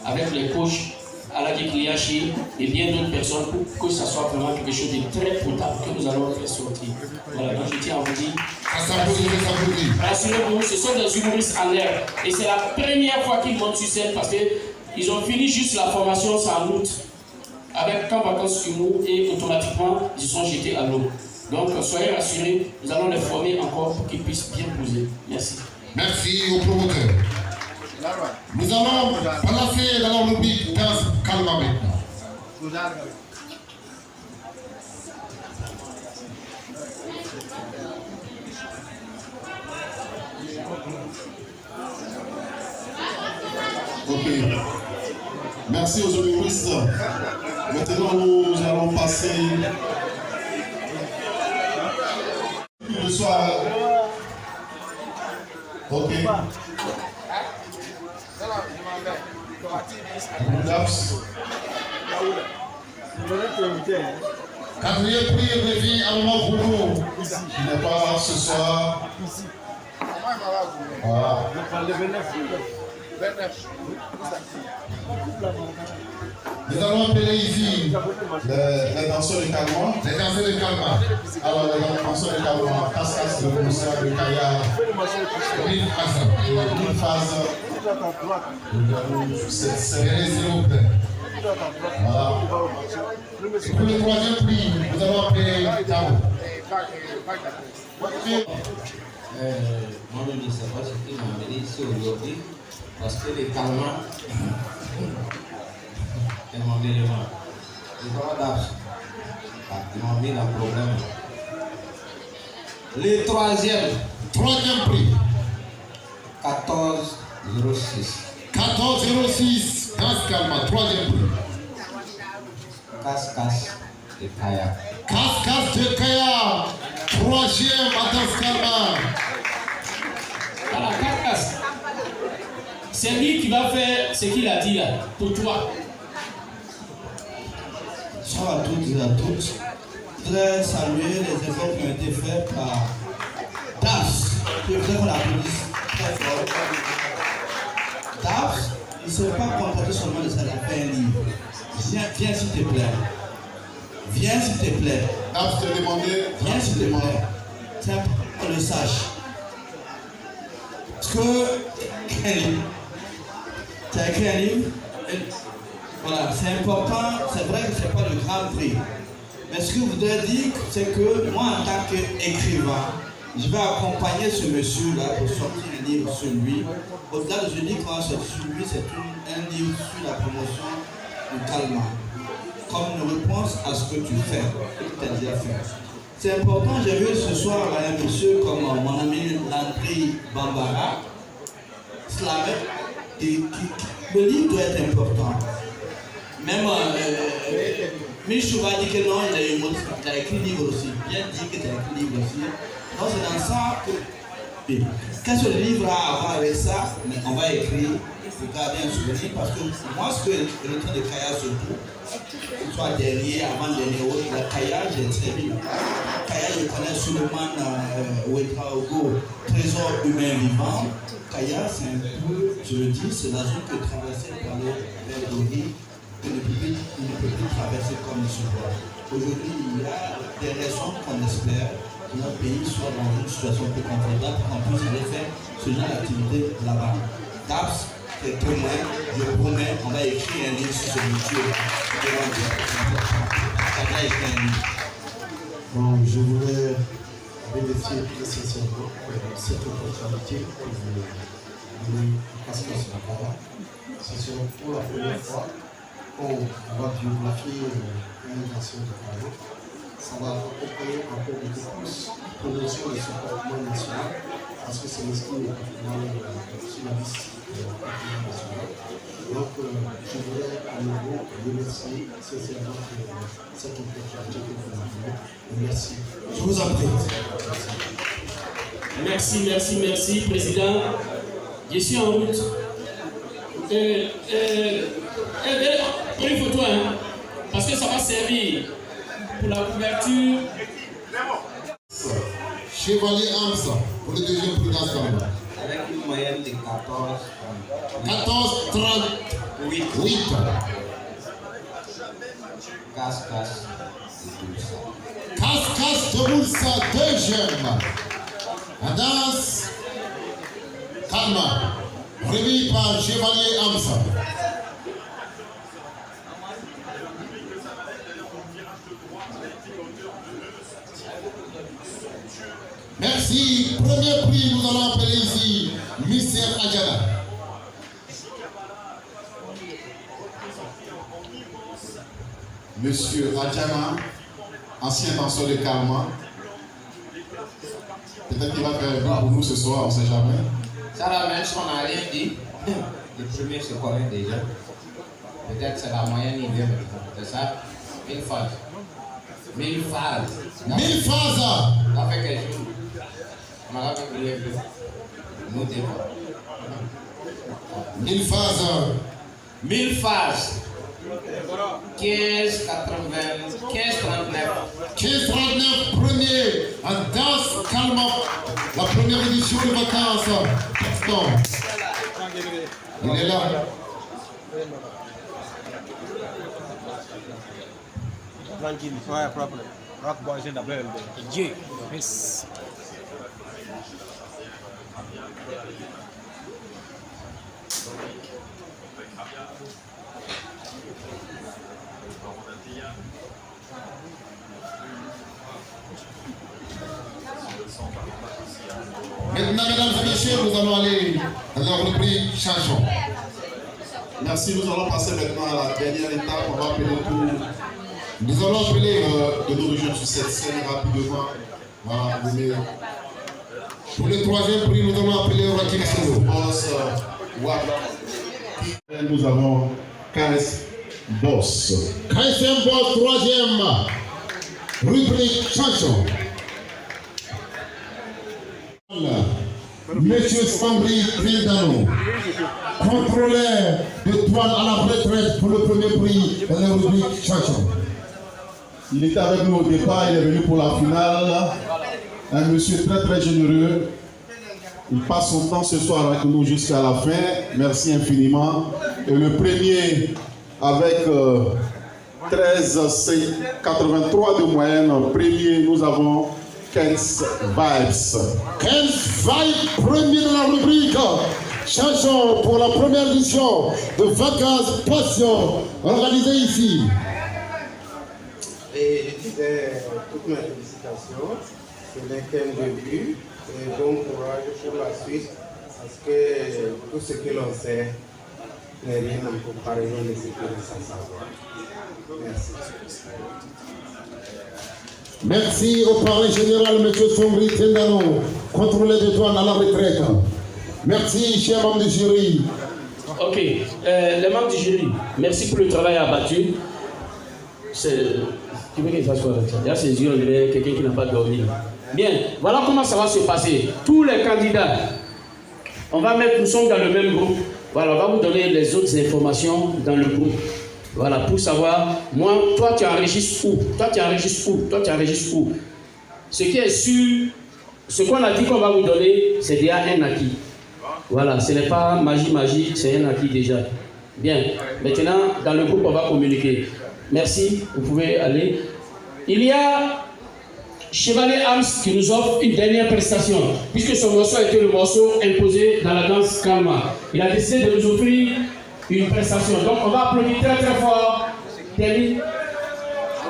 avec les coachs, Aladi Kliachi et bien d'autres personnes pour que ça soit vraiment quelque chose de très potable que nous allons faire sortir. Voilà, donc je tiens à vous dire. Rassurez-vous, ce sont des humoristes en l'air. Et c'est la première fois qu'ils montent sur scène parce qu'ils ont fini juste la formation, c'est en août, avec Camp Vacances Humour et automatiquement ils sont jetés à l'eau. Donc, soyez rassurés, nous allons les former encore pour qu'ils puissent bien poser. Merci. Merci au promoteur. Nous allons balancer dans la rubrique Danse Kalma maintenant. Ok. Merci aux humoristes. Maintenant, nous allons passer le soir. Ok. Quatrième prix revient à Maman Boulou. Il n'est pas ce soir. Voilà. Nous allons appeler ici les danseurs de Calma. Les danseurs de Calma. Alors, les danseurs de Calma, Cascas, le concert de Kaya, Mille phases. S'il vous plaît. Voilà. Et pour le troisième prix, nous allons appeler Tao. Moi, je ne sais pas ce qui m'a amené ici aujourd'hui, parce que les Calma, ils m'ont mis le mal. Les Calma ils m'ont mis un problème. Le troisième prix, 1406. 1406, Casse Calma, troisième prix. Cascas de Kaya. Cascas de Kaya, troisième à Casse Calma. Voilà, Cascas. C'est lui qui va faire ce qu'il a dit là, pour toi. Bonsoir à toutes et à tous. Je voudrais saluer les efforts qui ont été faits par DAPS. Je voudrais qu'on l'applaudisse très fort. DAPS, il ne s'est pas contenté seulement de ça, il a fait un livre. Viens s'il te plaît. Viens s'il te plaît. DAPS te demandait. Viens s'il te plaît. C'est important qu'on le sache. Parce que tu as écrit un livre. Voilà, c'est important, c'est vrai que ce n'est pas le grand prix. Mais ce que je voudrais dire, c'est que moi, en tant qu'écrivain, je vais accompagner ce monsieur-là pour sortir un livre sur lui. Au-delà de ce livre qu'on va sortir sur lui, c'est un livre sur la promotion du Calma. Comme une réponse à ce que tu fais, que tu as déjà fait. C'est important, j'ai vu ce soir un monsieur comme mon ami Landry Bambara, Slamet, le livre doit être important. Même Michou va dire que non, il a écrit livre aussi. Bien dit que tu as écrit livre aussi. Donc c'est dans ça que... Qu'est-ce que le livre a à voir avec ça? Mais on va écrire pour garder un souvenir parce que moi, ce que le train de Kaya surtout, que ce soit dernier, avant-dernier, la Kaya, j'ai très bien. Kaya, je connais Suleiman Ouetraogo, trésor humain vivant. Kaya, c'est un peu, je le dis, c'est la zone que traversée par les Dori. Il ne peut plus traverser comme il se doit. Aujourd'hui, il y a des raisons qu'on espère que notre pays soit dans une situation plus confortable pour qu'on puisse aller faire ce genre d'activité là-bas. DAPS, c'est témoin, je promets, on va écrire un livre sur ce monsieur. Bon, je voulais remercier très sincèrement cette opportunité que vous donnez à Cascas de Kaya. C'est pour la première fois qu'on va biographier une nation de Kaya. Ça va accompagner encore beaucoup plus la promotion de ce patrimoine national, parce que c'est l'esprit du patrimoine sur la liste du patrimoine national. Donc, je voudrais à nouveau remercier sincèrement cette opportunité que vous m'avez donnée. Merci. Je vous en prie. Merci, Président. Je suis en route. Une photo, hein, parce que ça va servir pour la couverture. Chevalier Amsa, pour le deuxième prix d'ensemble. Avec une moyenne de 14,38. 14,38. Cascas de Boulsa, deuxième. Adas Calma, remis par Chevalier Amsa. Merci. Premier prix, nous allons appeler ici Mister Adjana. Monsieur Adjana, ancien danseur de Calma. Peut-être qu'il va faire un peu pour nous ce soir, on ne sait jamais. Ça ramène ce qu'on a rien dit. Le premier se connaît déjà. Peut-être c'est la moyenne, il vient maintenant. C'est ça? 1000 phases. 1000 phases. 1000 phases. Ça fait quelque chose. On a fait briller plus. Nous devons. 1000 phases. 1000 phases. 15,39. 15,39, premier, en danse Calma, la première édition de vacances. Il est là. Tranquille, ouais, propre. Rock boys in the building. Yeah, yes. Maintenant, mesdames et messieurs, nous allons aller à la rubrique chanson. Merci, nous allons passer maintenant à la dernière étape. On va appeler tout. Nous allons appeler de nous rejoindre sur cette scène rapidement. Voilà, pour le troisième prix, nous allons appeler Rakim Solo. Nous avons 15 boss. 15e boss, troisième rubrique chanson. Monsieur Sambri Trindano, contrôleur de douane à la retraite pour le premier prix de la rubrique chanson. Il était avec nous au départ, il est venu pour la finale. Un monsieur très très généreux. Il passe son temps ce soir avec nous jusqu'à la fin. Merci infiniment. Et le premier avec 13,83 de moyenne. Premier, nous avons 15 vibes. 15 vibes, premier de la rubrique chanson pour la première édition de Vacances Passion organisée ici. Et je disais toutes mes félicitations, ce n'est qu'un début et bon courage pour la suite parce que tout ce que l'on sait n'est rien en comparaison de ce que l'on sait savoir. Merci. Merci au parrain général, M. Sombri Tendano, contrôleur de douane à la retraite. Merci, chers membres du jury. Ok, les membres du jury, merci pour le travail abattu. Tu veux qu'il s'assoie avec ça? Il y a ses yeux, il y a quelqu'un qui n'a pas dormi. Bien, voilà comment ça va se passer. Tous les candidats, on va mettre, nous sommes dans le même groupe. Voilà, on va vous donner les autres informations dans le groupe. Voilà, pour savoir, moi, toi tu enregistres où? Toi tu enregistres où? Toi tu enregistres où? Ce qui est sûr, ce qu'on a dit qu'on va vous donner, c'est déjà un acquis. Voilà, ce n'est pas magie, c'est un acquis déjà. Bien, maintenant, dans le groupe, on va communiquer. Merci, vous pouvez aller. Il y a Chevalier Arms qui nous offre une dernière prestation, puisque son morceau a été le morceau imposé dans la danse Kalma. Il a décidé de nous offrir une prestation. Donc on va applaudir très très fort. Terry.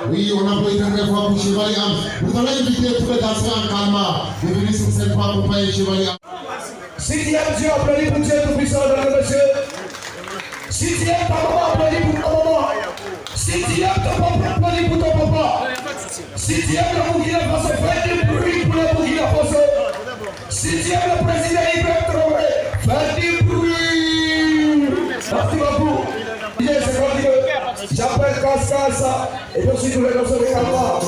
Oui, on applaudit très très fort pour Chevalier Arms. Vous allez inviter tous les danseurs en Kalma de venir sur cette pour accompagner Chevalier Arms. Si tu aimes Dieu, applaudis pour Dieu Tout-Puissant, mesdames et messieurs. Si tu aimes ta maman, applaudis pour ta maman. Si tu aimes ton papa, applaudis pour ton papa. Si tu aimes le Burkina Faso, fais du bruit pour le Burkina Faso. Si tu aimes le président Ibrahim Traoré, fais du bruit. Merci beaucoup. C'est quoi que j'appelle Kaskasa et puis aussi tous les danseurs de Kalma.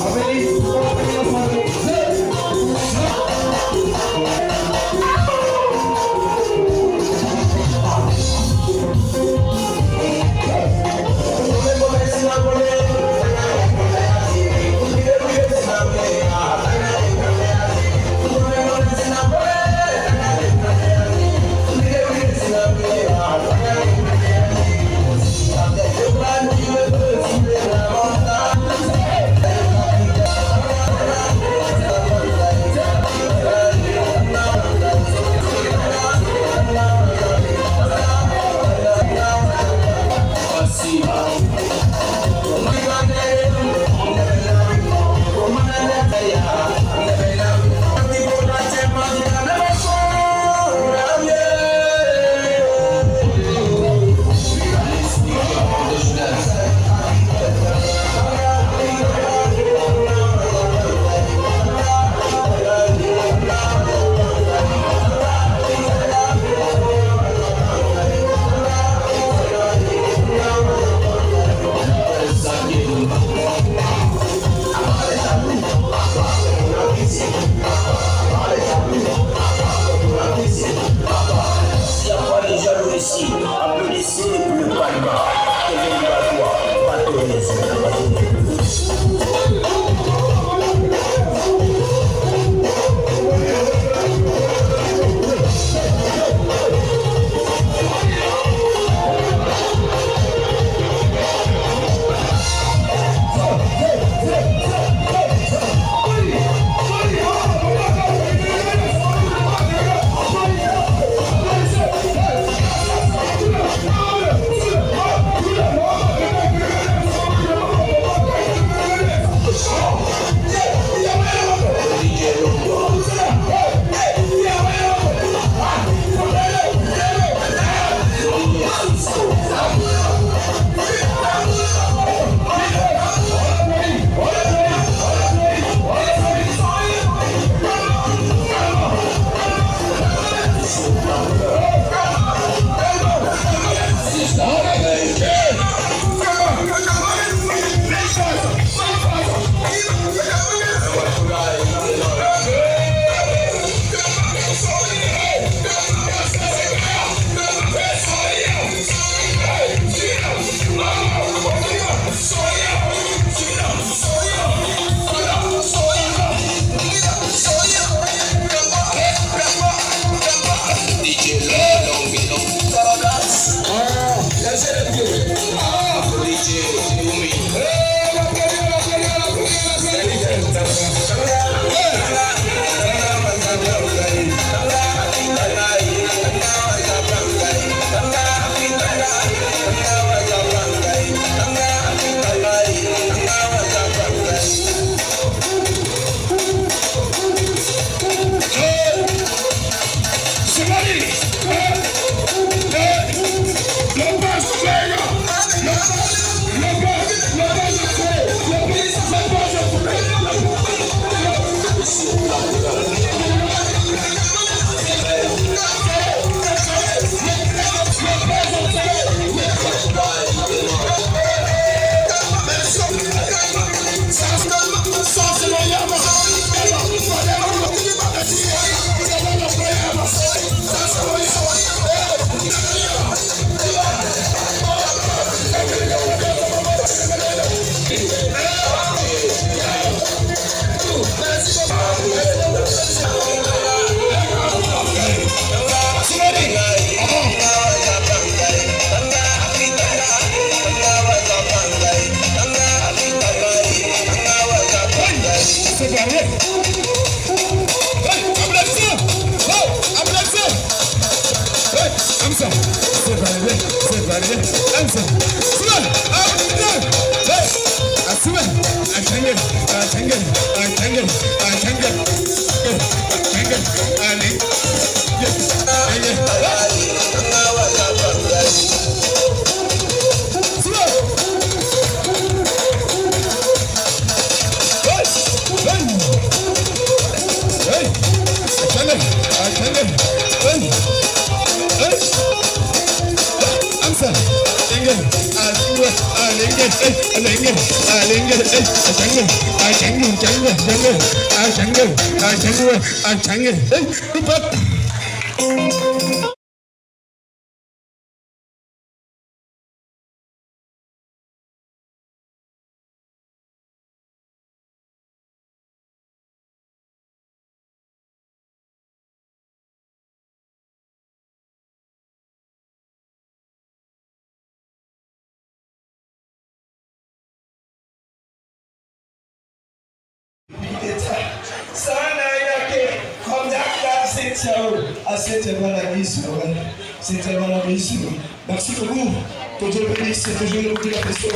Merci beaucoup. Que Dieu bénisse et que je le vous la personne.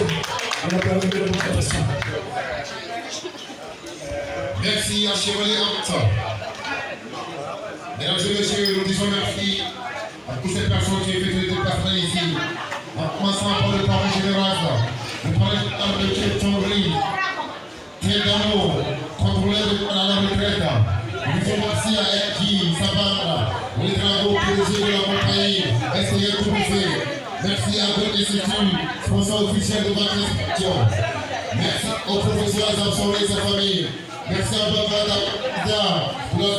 On a permis de votre personne. Merci à Chevalier Hamilton. Mesdames et messieurs, nous disons merci à toutes ces personnes qui ont effectué le déplacement ici. En commençant par le parrain général, le parrain général de Thiel Tongri, Thiel contrôleur à la retraite. Nous disons merci à Edji, Sabana, les travaux PDG de la compagnie, STL Toulouse. Merci à votre institut, sponsor officiel de votre inscription. Merci aux professeurs absorbés et sa famille. Merci à Baba Dada pour la